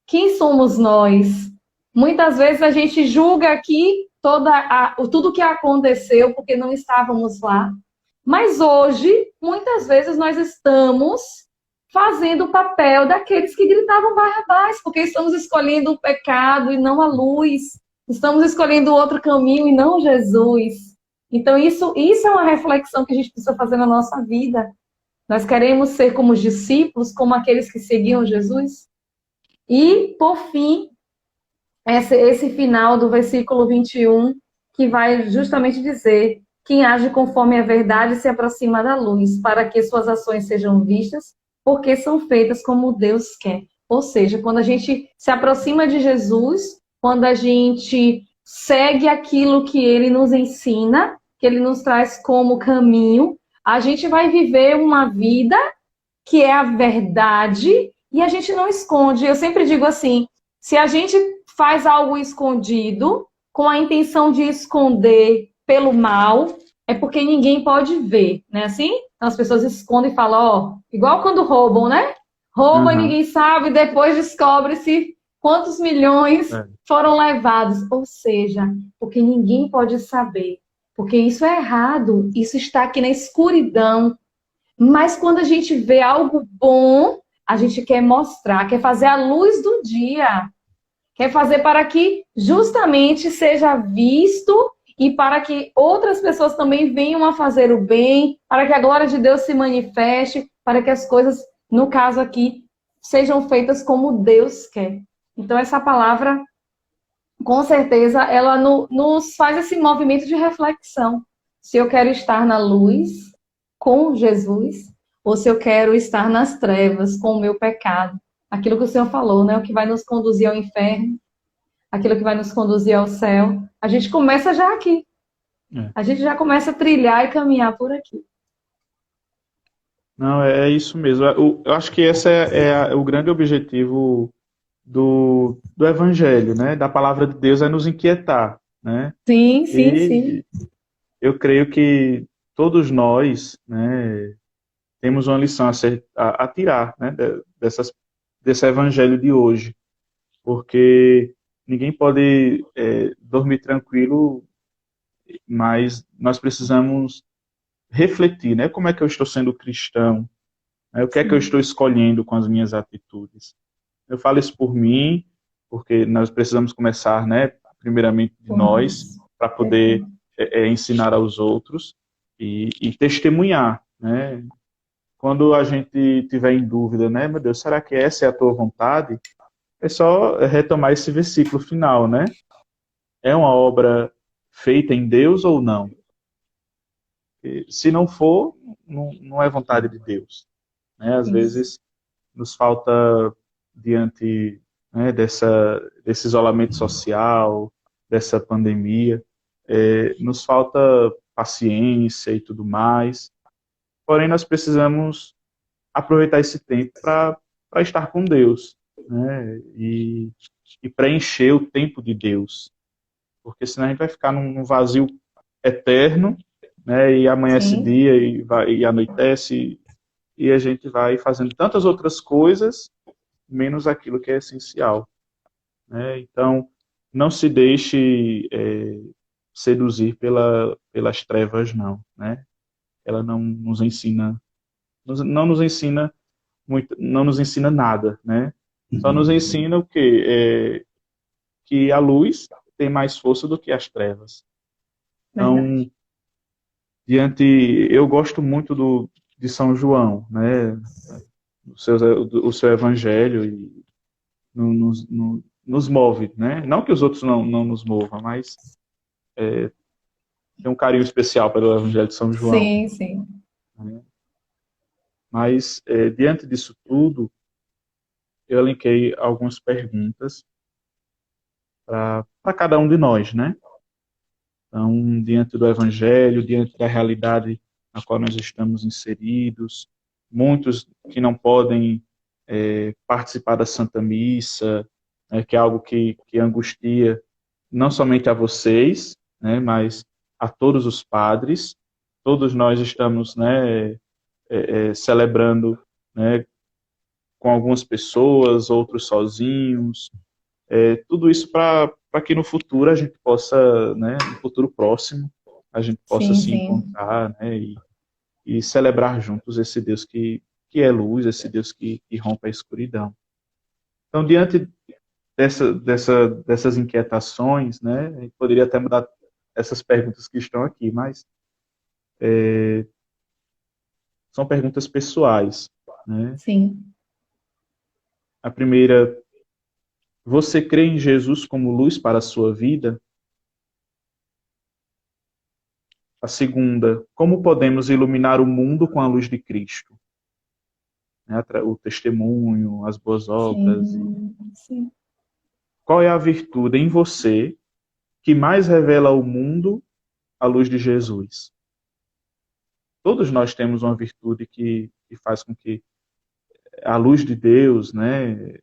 D: Quem somos nós? Muitas vezes a gente julga aqui tudo que aconteceu porque não estávamos lá. Mas hoje, muitas vezes nós estamos fazendo o papel daqueles que gritavam Barrabás, porque estamos escolhendo o pecado e não a luz. Estamos escolhendo outro caminho e não Jesus. Então, isso é uma reflexão que a gente precisa fazer na nossa vida. Nós queremos ser como os discípulos, como aqueles que seguiam Jesus. E, por fim, esse final do versículo 21, que vai justamente dizer: quem age conforme a verdade se aproxima da luz, para que suas ações sejam vistas, porque são feitas como Deus quer. Ou seja, quando a gente se aproxima de Jesus, quando a gente segue aquilo que ele nos ensina, que ele nos traz como caminho, a gente vai viver uma vida que é a verdade e a gente não esconde. Eu sempre digo assim, se a gente faz algo escondido, com a intenção de esconder pelo mal, é porque ninguém pode ver, né? Assim, as pessoas escondem e falam, igual quando roubam, né? Roubam e ninguém sabe, depois descobre-se quantos milhões foram levados. Ou seja, porque ninguém pode saber. Porque isso é errado, isso está aqui na escuridão. Mas quando a gente vê algo bom, a gente quer mostrar, quer fazer a luz do dia. Quer fazer para que justamente seja visto e para que outras pessoas também venham a fazer o bem, para que a glória de Deus se manifeste, para que as coisas, no caso aqui, sejam feitas como Deus quer. Então, essa palavra, com certeza, ela nos faz esse movimento de reflexão. Se eu quero estar na luz, com Jesus, ou se eu quero estar nas trevas, com o meu pecado. Aquilo que o Senhor falou, né? O que vai nos conduzir ao inferno, aquilo que vai nos conduzir ao céu. A gente começa já aqui. A gente já começa a trilhar e caminhar por aqui.
C: Não, é isso mesmo. Eu acho que esse é o grande objetivo do Evangelho, né? Da palavra de Deus, é nos inquietar, né?
D: Sim.
C: Eu creio que todos nós, né, temos uma lição a tirar, né, desse Evangelho de hoje, porque ninguém pode dormir tranquilo, mas nós precisamos refletir, né? Como é que eu estou sendo cristão? Né? O que é que eu estou escolhendo com as minhas atitudes? Eu falo isso por mim, porque nós precisamos começar, né, primeiramente de nós, para poder ensinar aos outros e testemunhar, né? Quando a gente tiver em dúvida, né, meu Deus, será que essa é a tua vontade? É só retomar esse versículo final, né? É uma obra feita em Deus ou não? E, se não for, não é vontade de Deus. Né? Às vezes nos falta, diante, né, desse isolamento social, dessa pandemia, nos falta paciência e tudo mais. Porém, nós precisamos aproveitar esse tempo para estar com Deus. né? E preencher o tempo de Deus. Porque senão a gente vai ficar num vazio eterno, né? E amanhece
D: Sim.
C: dia e anoitece, e a gente vai fazendo tantas outras coisas, menos aquilo que é essencial, né? Então, não se deixe seduzir pelas trevas, não, né? Ela não nos ensina, não nos ensina muito, não nos ensina nada, né? Só nos ensina o quê? Que a luz tem mais força do que as trevas.
D: Verdade.
C: Então, eu gosto muito de São João, né? O seu evangelho e nos move, né? Não que os outros não nos movam, mas tem um carinho especial pelo evangelho de São João,
D: Sim, sim.
C: né? Mas, diante disso tudo, eu elenquei algumas perguntas para cada um de nós, né? Então, diante do Evangelho, diante da realidade na qual nós estamos inseridos, muitos que não podem participar da Santa Missa, que é algo que angustia não somente a vocês, né, mas a todos os padres. Todos nós estamos, né, celebrando, né, com algumas pessoas, outros sozinhos, tudo isso para que no futuro a gente possa, né, no futuro próximo, a gente possa
D: Sim,
C: se
D: sim.
C: encontrar, né, e celebrar juntos esse Deus que é luz, esse Deus que rompe a escuridão. Então, diante dessas inquietações, né, a gente poderia até mudar essas perguntas que estão aqui, mas são perguntas pessoais, né?
D: Sim.
C: A primeira: você crê em Jesus como luz para a sua vida? A segunda: como podemos iluminar o mundo com a luz de Cristo? Né, o testemunho, as boas obras.
D: Sim, sim.
C: Qual é a virtude em você que mais revela ao mundo a luz de Jesus? Todos nós temos uma virtude que faz com que a luz de Deus, né,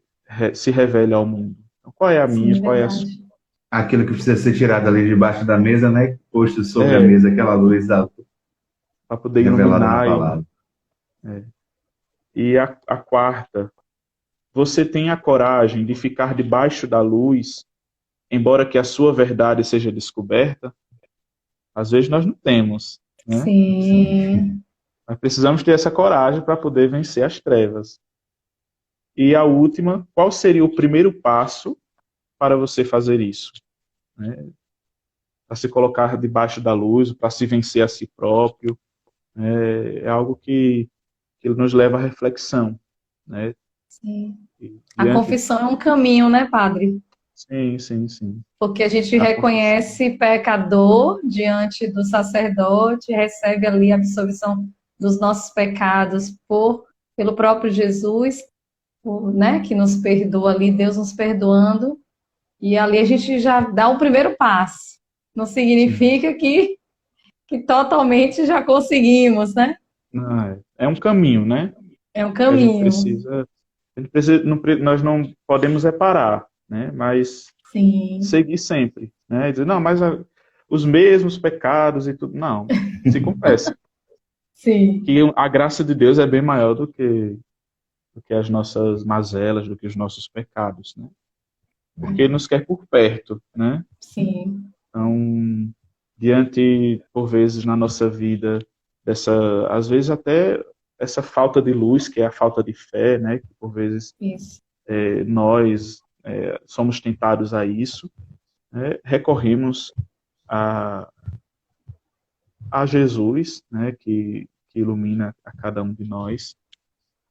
C: se revele ao mundo. Então, qual é a minha?
D: Sim,
C: Qual é a sua?
D: verdade.
B: Aquilo que precisa ser tirado ali debaixo da mesa, né? Posto sobre a
C: É,
B: mesa, aquela luz
C: para poder
B: revelada na
C: iluminar.
B: palavra.
C: E a quarta: você tem a coragem de ficar debaixo da luz, embora que a sua verdade seja descoberta? Às vezes nós não temos, né?
D: Sim.
C: Nós precisamos ter essa coragem para poder vencer as trevas. E a última: qual seria o primeiro passo para você fazer isso? Né? Para se colocar debaixo da luz, para se vencer a si próprio. É algo que nos leva à reflexão, né?
D: Sim.
C: E
D: A
C: diante...
D: confissão é um caminho, né, padre?
C: Sim, sim, sim.
D: Porque a gente
C: A confissão.
D: reconhece pecador diante do sacerdote, recebe ali a absolvição dos nossos pecados pelo próprio Jesus, né, que nos perdoa ali, Deus nos perdoando, e ali a gente já dá o primeiro passo. Não
C: Sim.
D: significa que totalmente já conseguimos, né?
C: Não, é um caminho, né?
D: É um
C: A gente
D: caminho.
C: precisa, nós não podemos parar, né? Mas
D: Sim,
C: seguir sempre, né? E dizer, não, mas os mesmos pecados e tudo. Não, se confesse.
D: sim,
C: Que a graça de Deus é bem maior do que as nossas mazelas, do que os nossos pecados, né? Porque Ele nos quer por perto, né?
D: sim.
C: Então, diante, por vezes, na nossa vida, às vezes até essa falta de luz, que é a falta de fé, né? Que por vezes
D: Isso.
C: nós somos tentados a isso, né? Recorremos a, a Jesus, né? Que ilumina a cada um de nós,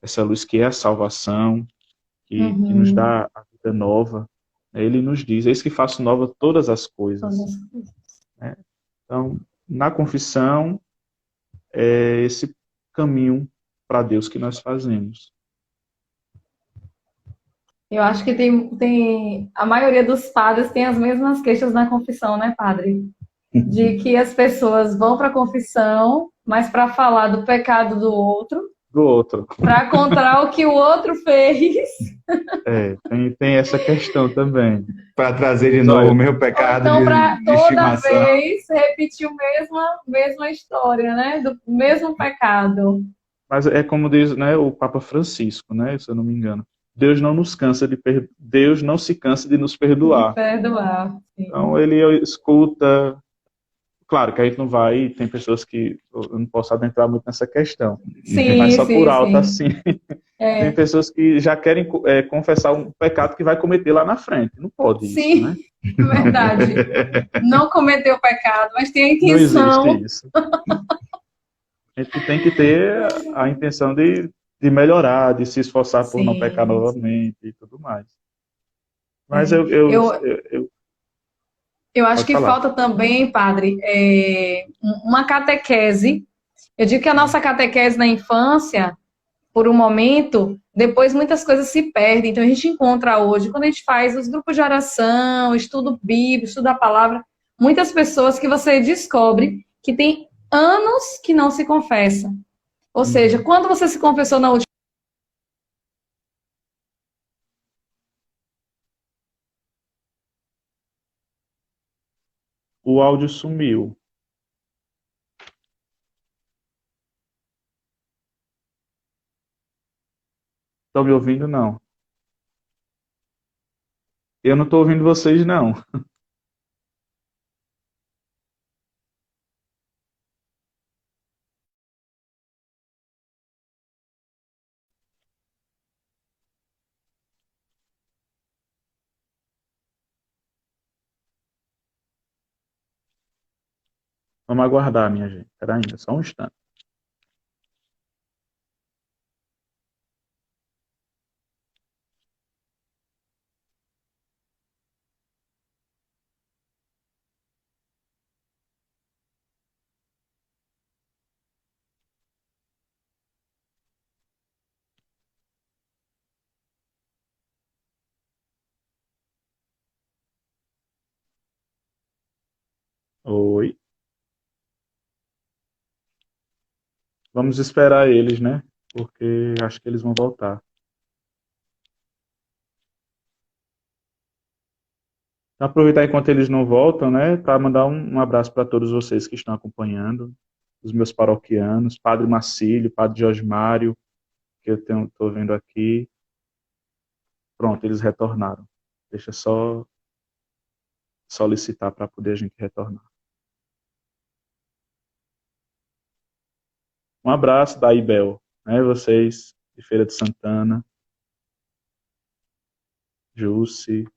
C: essa luz que é a salvação, que nos
D: Uhum.
C: dá a vida nova. Ele nos diz: eis que faço nova todas as coisas.
D: Todas as coisas.
C: Né? Então, na confissão, é esse caminho para Deus que nós fazemos.
D: Eu acho que a maioria dos padres tem as mesmas queixas na confissão, né, padre? De que as pessoas vão para a confissão, mas para falar do pecado do outro,
C: do outro.
D: Para contar o que o outro fez.
C: Tem essa questão também.
B: Para trazer de novo o meu pecado
D: Então, para
B: de
D: toda
B: estimação.
D: vez repetir a mesma história, né? Do mesmo pecado.
C: Mas é como diz, né, o Papa Francisco, né, se eu não me engano. Deus não se cansa de nos perdoar.
D: De perdoar. Sim.
C: Então ele escuta. Claro que a gente não vai, tem pessoas que eu não posso adentrar muito nessa questão.
D: Sim,
C: mas só
D: sim,
C: por alto,
D: sim.
C: assim. Tem pessoas que já querem confessar um pecado que vai cometer lá na frente. Não pode
D: Sim,
C: isso, né?
D: é verdade. Não cometeu pecado, mas tem a intenção.
C: Não existe isso. A gente tem que ter a intenção de melhorar, de se esforçar por não pecar novamente e tudo mais. Mas
D: eu acho que falta também, padre, uma catequese. Eu digo que a nossa catequese na infância, por um momento, depois muitas coisas se perdem. Então a gente encontra hoje, quando a gente faz os grupos de oração, estudo bíblico, estudo da palavra, muitas pessoas que você descobre que tem anos que não se confessa. Ou seja, quando você se confessou na última.
C: O áudio sumiu. Estão me ouvindo, não? Eu não estou ouvindo vocês, não. Vamos aguardar, minha gente. Espera ainda, só um instante. Oi. Vamos esperar eles, né? Porque acho que eles vão voltar. Então, aproveitar enquanto eles não voltam, né? Para mandar um abraço para todos vocês que estão acompanhando. Os meus paroquianos, Padre Marcílio, Padre Jorge Mário, que eu estou vendo aqui. Pronto, eles retornaram. Deixa só solicitar para poder a gente retornar. Um abraço da Ibel, né? Vocês de Feira de Santana, Jusce.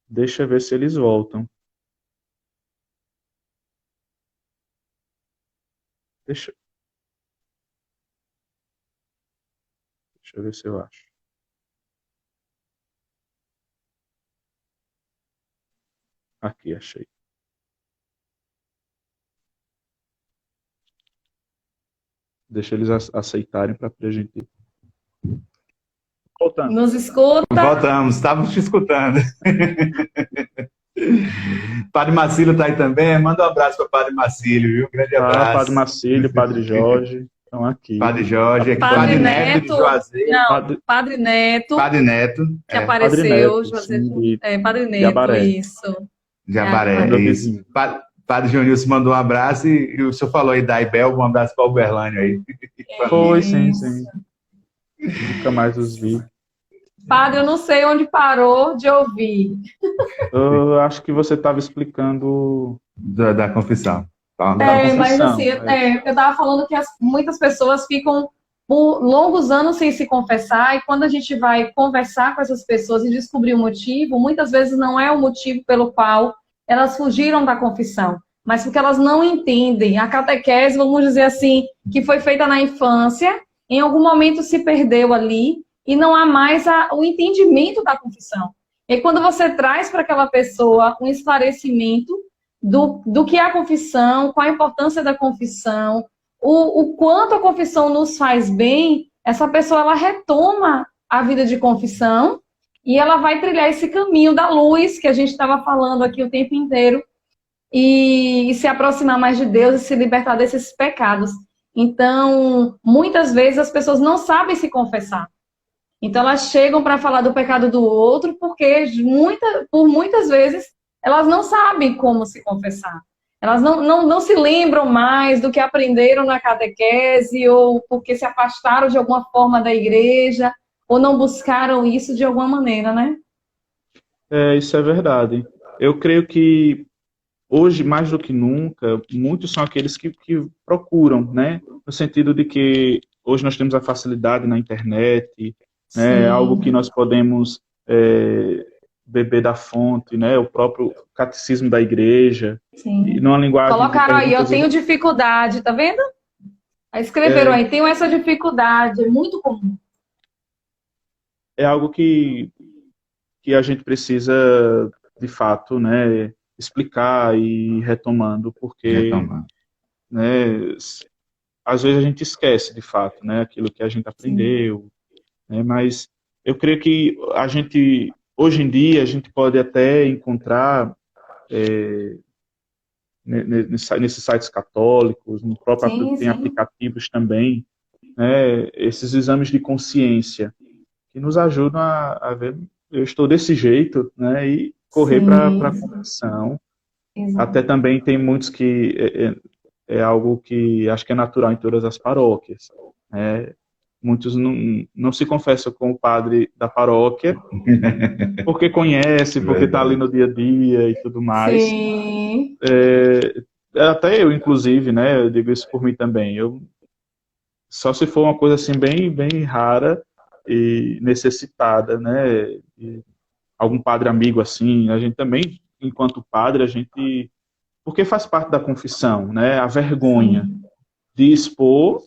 C: Deixa eu ver se eles voltam. Deixa eu ver se eu acho. Aqui, achei. Deixa eles aceitarem para a gente. Voltando.
D: Nos escuta.
B: Voltamos, estávamos te escutando. Padre Marcílio está aí também. Manda um abraço para o Padre Marcílio, viu? Grande abraço.
C: Padre Marcílio, Padre Jorge. Estão aqui.
B: Padre Jorge, aqui,
D: Padre Neto
B: de Juazeiro.
D: Não, Padre Neto.
B: Padre Neto.
D: Que apareceu.
C: Padre Neto,
D: Padre Neto,
C: Jabaré.
D: Isso.
B: Jabaré, isso. Padre Jonilson mandou um abraço e o senhor falou aí da Ibel, um abraço para o Uberlândia aí.
C: Foi, sim. Nunca mais os vi.
D: Padre, eu não sei onde parou de ouvir.
C: Eu acho que você estava explicando
B: da confissão.
D: Mas assim, eu estava falando que muitas pessoas ficam por longos anos sem se confessar, e quando a gente vai conversar com essas pessoas e descobrir o motivo, muitas vezes não é o motivo pelo qual elas fugiram da confissão, mas porque elas não entendem. A catequese, vamos dizer assim, que foi feita na infância, em algum momento se perdeu ali, e não há mais o entendimento da confissão. E quando você traz para aquela pessoa um esclarecimento do que é a confissão, qual a importância da confissão, o quanto a confissão nos faz bem, essa pessoa ela retoma a vida de confissão e ela vai trilhar esse caminho da luz que a gente estava falando aqui o tempo inteiro, e se aproximar mais de Deus e se libertar desses pecados. Então, muitas vezes as pessoas não sabem se confessar. Então, elas chegam para falar do pecado do outro porque por muitas vezes elas não sabem como se confessar. Elas não se lembram mais do que aprenderam na catequese ou porque se afastaram de alguma forma da igreja ou não buscaram isso de alguma maneira, né?
C: Isso é verdade. Eu creio que hoje, mais do que nunca, muitos são aqueles que procuram, né? No sentido de que hoje nós temos a facilidade na internet, né? Algo que nós podemos beber da fonte, né? O próprio catecismo da igreja.
D: Sim.
C: E numa linguagem
D: colocaram aí, eu tenho dificuldade, tá vendo? Aí escreveram aí, tenho essa dificuldade, é muito comum.
C: É algo que a gente precisa, de fato, né, explicar e ir retomando, porque né, às vezes a gente esquece, de fato, né, aquilo que a gente aprendeu, né, mas eu creio que hoje em dia, a gente pode até encontrar nesses sites católicos, no próprio tem aplicativos também, né, esses exames de consciência, que nos ajudam a ver, eu estou desse jeito, né, e correr para a confissão. Até também tem muitos que é algo que acho que é natural em todas as paróquias. Né? Muitos não se confessam com o padre da paróquia, porque conhece, porque está ali no dia a dia e tudo mais.
D: Sim.
C: Até eu, inclusive, né, eu digo isso por mim também. Só se for uma coisa assim bem, bem rara e necessitada, né, e algum padre amigo assim, a gente também, enquanto padre, porque faz parte da confissão, né, a vergonha de expor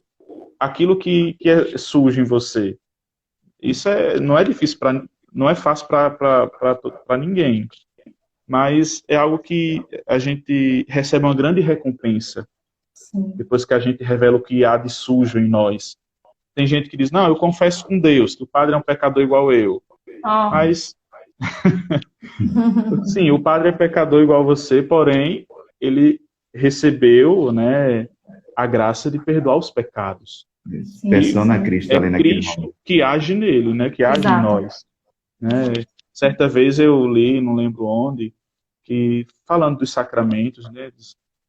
C: aquilo que é sujo em você. Isso não é difícil, não é fácil para ninguém, mas é algo que a gente recebe uma grande recompensa depois que a gente revela o que há de sujo em nós. Tem gente que diz, não, eu confesso com Deus, que o padre é um pecador igual eu. Mas, sim, o padre é pecador igual você, porém, ele recebeu, né, a graça de perdoar os pecados.
B: Persona Cristo ali naquele
C: Cristo
B: momento.
C: que age nele, né, que age em nós. Né? Certa vez eu li, não lembro onde, que falando dos sacramentos, né,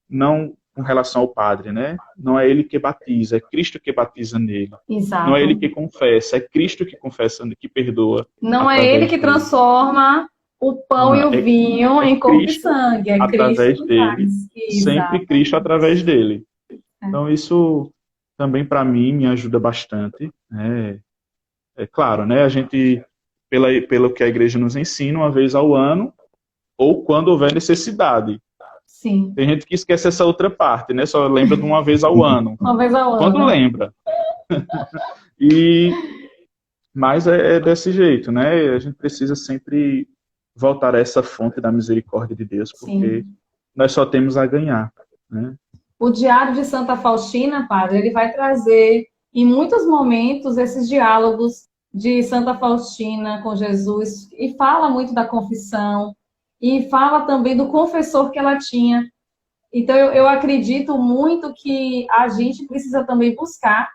C: não com relação ao padre, né? Não é ele que batiza, é Cristo que batiza nele.
D: Exato.
C: Não é ele que confessa, é Cristo que confessa, que perdoa.
D: Não é ele que transforma o pão e o vinho em corpo e sangue, é
C: através
D: Cristo
C: dele. Sempre Cristo através dele. Então isso também para mim me ajuda bastante. É claro, né? A gente, pelo que a igreja nos ensina, uma vez ao ano, ou quando houver necessidade.
D: Sim.
C: Tem gente que esquece essa outra parte, né? Só lembra de uma vez ao ano.
D: Uma vez ao ano.
C: Quando lembra. Mas é desse jeito, né? A gente precisa sempre voltar a essa fonte da misericórdia de Deus, porque nós só temos a ganhar, né?
D: O Diário de Santa Faustina, padre, ele vai trazer, em muitos momentos, esses diálogos de Santa Faustina com Jesus, e fala muito da confissão, e fala também do confessor que ela tinha. Então, eu acredito muito que a gente precisa também buscar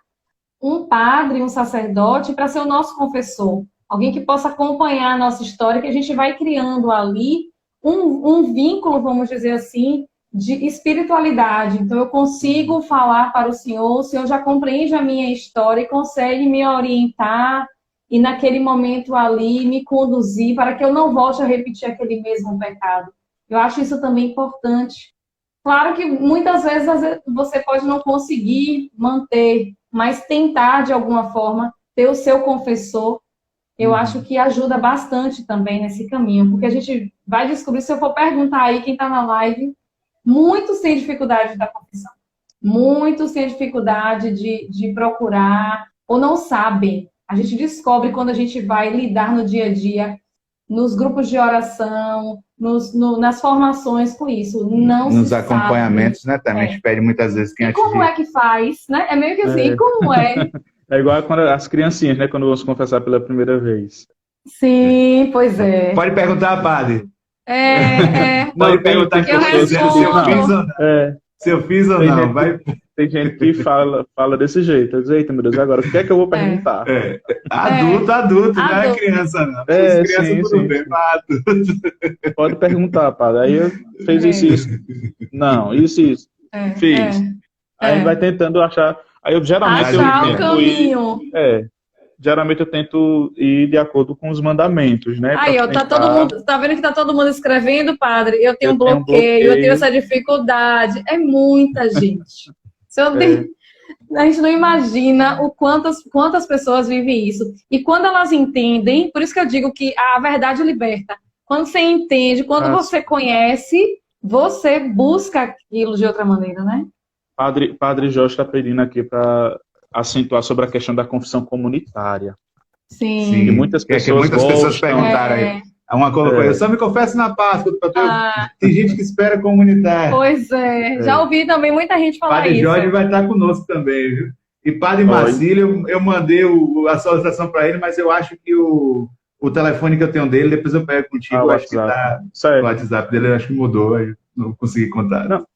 D: um padre, um sacerdote, para ser o nosso confessor. Alguém que possa acompanhar a nossa história, que a gente vai criando ali um vínculo, vamos dizer assim, de espiritualidade. Então, eu consigo falar para o Senhor já compreende a minha história e consegue me orientar e naquele momento ali me conduzir para que eu não volte a repetir aquele mesmo pecado. Eu acho isso também importante. Claro que muitas vezes você pode não conseguir manter, mas tentar de alguma forma ter o seu confessor, eu acho que ajuda bastante também nesse caminho, porque a gente vai descobrir, se eu for perguntar aí quem está na live, muitos têm dificuldade da confissão, muitos têm dificuldade de procurar ou não sabem. A gente descobre quando a gente vai lidar no dia a dia, nos grupos de oração, nas formações com isso. Não
B: nos acompanhamentos, sabe, né? Também a gente pede muitas vezes quem
D: como é que faz, né? É meio que assim, como é?
C: É igual quando as criancinhas, né? Quando vão se confessar pela primeira vez.
D: Sim, pois é.
B: Pode perguntar, padre. Pode perguntar
C: tem
B: se eu fiz ou não. Se eu fiz ou não, vai.
C: Tem gente que fala desse jeito. Eu digo, eita, meu Deus, agora o que é que eu vou perguntar?
B: Adulto, não é criança, não. Criança tudo bem, mas adulto.
C: Pode perguntar, padre. Aí eu fiz isso. Não, isso. Fiz. Aí a gente vai tentando achar. Aí eu geralmente
D: achar o caminho.
C: Geralmente eu tento ir de acordo com os mandamentos, né?
D: Aí, ó, tá vendo que tá todo mundo escrevendo, padre? Eu tenho um bloqueio, eu tenho essa dificuldade. É muita gente. A gente não imagina o quantas pessoas vivem isso. E quando elas entendem, por isso que eu digo que a verdade liberta. Quando você entende, quando você conhece, você busca aquilo de outra maneira, né?
C: Padre Jorge está pedindo aqui para acentuar sobre a questão da confissão comunitária.
D: Sim.
C: Que muitas pessoas
B: perguntaram aí. Uma colocou, eu só me confesso na Páscoa. Tem gente que espera comunitária.
D: Pois já ouvi também muita gente falar
B: Padre
D: isso.
B: Padre Jorge vai estar conosco também, viu? E Padre Marcílio, eu mandei a solicitação para ele, mas eu acho que o telefone que eu tenho dele, depois eu pego contigo, eu acho que tá o WhatsApp dele, eu acho que mudou, eu não consegui contar.
C: Não.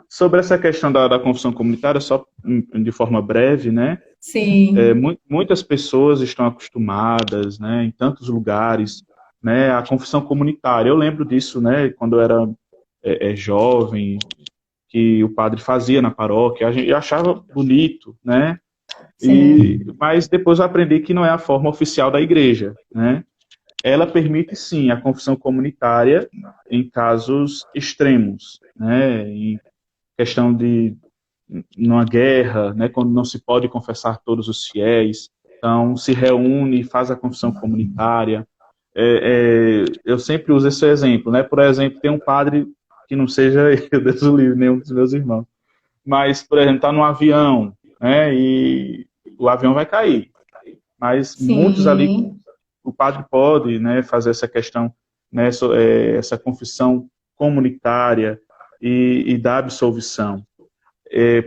C: Sobre essa questão da confissão comunitária, só de forma breve, né?
D: Sim.
C: Muitas pessoas estão acostumadas, né, em tantos lugares, né, a confissão comunitária. Eu lembro disso, né, quando eu era jovem, que o padre fazia na paróquia, eu achava bonito, né? Mas depois eu aprendi que não é a forma oficial da igreja, né? Ela permite, sim, a confissão comunitária em casos extremos, né? Em questão de numa guerra, né? Quando não se pode confessar todos os fiéis, então se reúne e faz a confissão comunitária. Eu sempre uso esse exemplo, né? Por exemplo, tem um padre que não seja eu, Deus o livre, nenhum dos meus irmãos, mas, por exemplo, está num avião, né? E o avião vai cair, mas muitos ali, o padre pode, né, fazer essa questão, né, essa confissão comunitária e dar absolvição.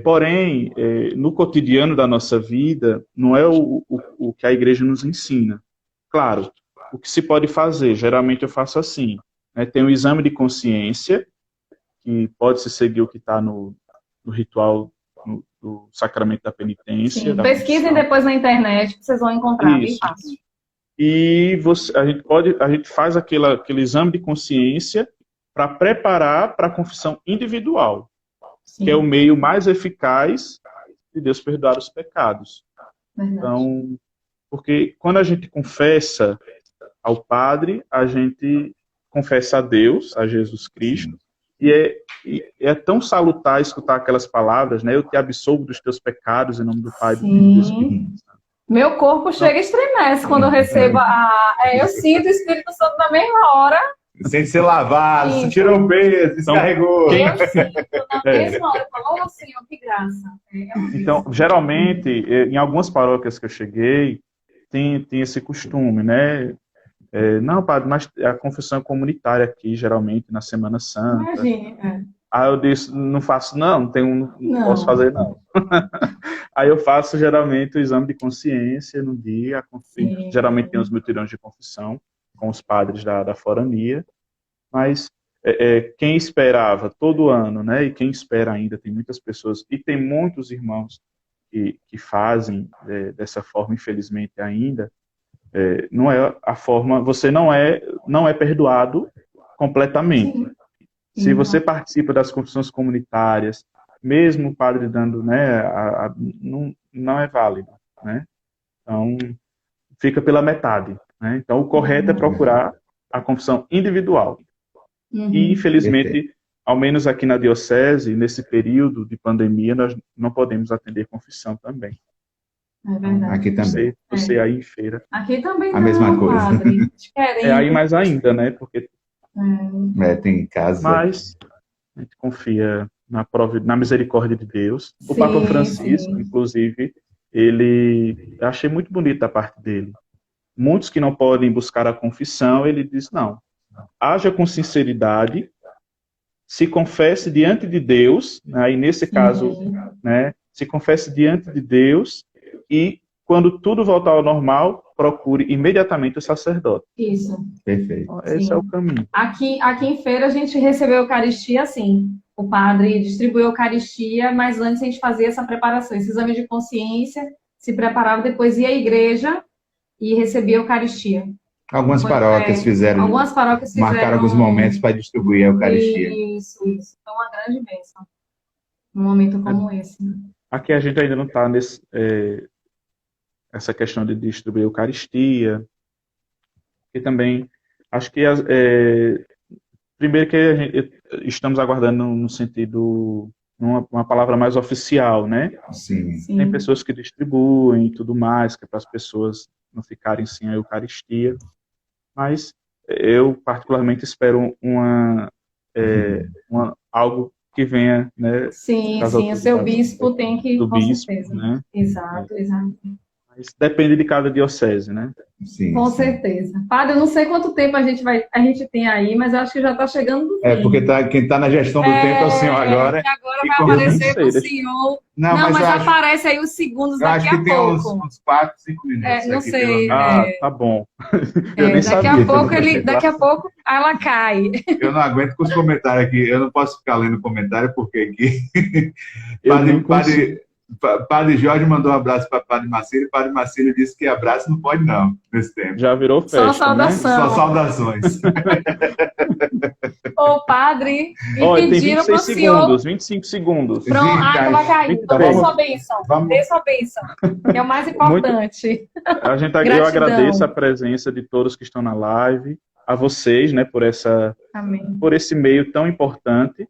C: Porém, no cotidiano da nossa vida, não é o que a igreja nos ensina. Claro, o que se pode fazer, geralmente eu faço assim, né, tem um exame de consciência, que pode-se seguir o que está no ritual do sacramento da penitência.
D: Sim, pesquisem depois na internet, que vocês vão encontrar, bem fácil.
C: E a gente faz aquele exame de consciência para preparar para a confissão individual, que é o meio mais eficaz de Deus perdoar os pecados.
D: Verdade.
C: Então, porque quando a gente confessa ao Padre, a gente confessa a Deus, a Jesus Cristo, e é tão salutar escutar aquelas palavras, né? Eu te absolvo dos teus pecados em nome do Pai, do Filho e do Espírito Santo.
D: Meu corpo chega e estremece quando eu recebo eu sinto o Espírito Santo na mesma hora.
B: Sente ser lavado, se tirou o peso, descarregou.
D: Eu sinto na mesma hora. Eu falo, Senhor, que graça.
C: Então, geralmente, em algumas paróquias que eu cheguei, tem esse costume, né? Não, padre, mas a confissão é comunitária aqui, geralmente, na Semana Santa.
D: Imagina.
C: Aí eu disse, não faço não posso fazer não. Aí eu faço, geralmente, o exame de consciência no dia, geralmente tem os mutirões de confissão com os padres da forania, mas quem esperava todo ano, né, e quem espera ainda, tem muitas pessoas, e tem muitos irmãos que fazem dessa forma, infelizmente ainda, não é a forma, você não é perdoado completamente.
D: Sim.
C: Se você participa das confissões comunitárias, mesmo o padre dando, né, não é válido, né? Então, fica pela metade, né? Então, o correto é procurar a confissão individual. E, infelizmente, ao menos aqui na diocese, nesse período de pandemia, nós não podemos atender confissão também.
D: É verdade.
B: Aqui também.
C: Você aí em feira.
D: Aqui também
B: a mesma coisa.
D: Padre.
C: Aí mais ainda, né? Porque
B: tem casa.
C: Mas a gente confia na misericórdia de Deus. O Papa Francisco, inclusive, eu achei muito bonito da parte dele. Muitos que não podem buscar a confissão, ele diz, não, haja com sinceridade, se confesse diante de Deus, né, e nesse caso, né, se confesse diante de Deus e quando tudo voltar ao normal, procure imediatamente o sacerdote.
D: Isso.
B: Perfeito.
C: Esse é o caminho.
D: Aqui em Feira a gente recebeu a Eucaristia assim. O padre distribuiu a Eucaristia, mas antes a gente fazia essa preparação, esse exame de consciência, se preparava, depois ia à igreja e recebia a Eucaristia.
B: Algumas paróquias marcaram alguns momentos para distribuir a Eucaristia.
D: Isso. Foi uma grande bênção. Num momento como esse.
C: Aqui a gente ainda não está nesse... essa questão de distribuir a Eucaristia, e também acho que primeiro que estamos aguardando no sentido, uma palavra mais oficial, né?
B: Sim.
C: Tem pessoas que distribuem e tudo mais, que é para as pessoas não ficarem sem a Eucaristia, mas eu particularmente espero algo que venha, né?
D: Sim, o seu bispo tem que,
C: do
D: com
C: bispo,
D: certeza.
C: né?
D: Exato.
C: Mas depende de cada diocese, né?
B: Sim.
D: Com certeza. Padre, eu não sei quanto tempo a gente tem aí, mas eu acho que já está chegando no fim.
B: Porque quem está na gestão do tempo é o senhor agora.
D: E agora vai aparecer para o senhor. Não, mas aparece aí os segundos daqui a pouco.
B: Eu acho que tem uns 4, 5 minutos.
D: Não
B: aqui,
D: sei.
C: Tá bom. Eu nem sabia.
D: Daqui a pouco ela cai.
B: Eu não aguento com os comentários aqui. Eu não posso ficar lendo comentário, porque aqui... Padre Jorge mandou um abraço para Padre Marcílio. Padre Marcílio disse que abraço não pode não, nesse tempo.
C: Já virou festa,
D: Só saudação.
B: Só saudações.
D: Ô, padre,
C: me pediram para o senhor... 25 segundos.
D: Pronto, água vai cair. Então dê sua bênção. Dê sua bênção, que é o mais importante.
C: Eu agradeço a presença de todos que estão na live, a vocês, né, por esse meio tão importante.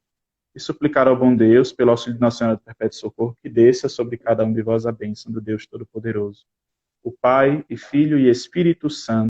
C: E suplicar ao bom Deus, pelo auxílio de Nossa Senhora do Perpétuo Socorro, que desça sobre cada um de vós a bênção do Deus Todo-Poderoso, o Pai, e Filho e Espírito Santo.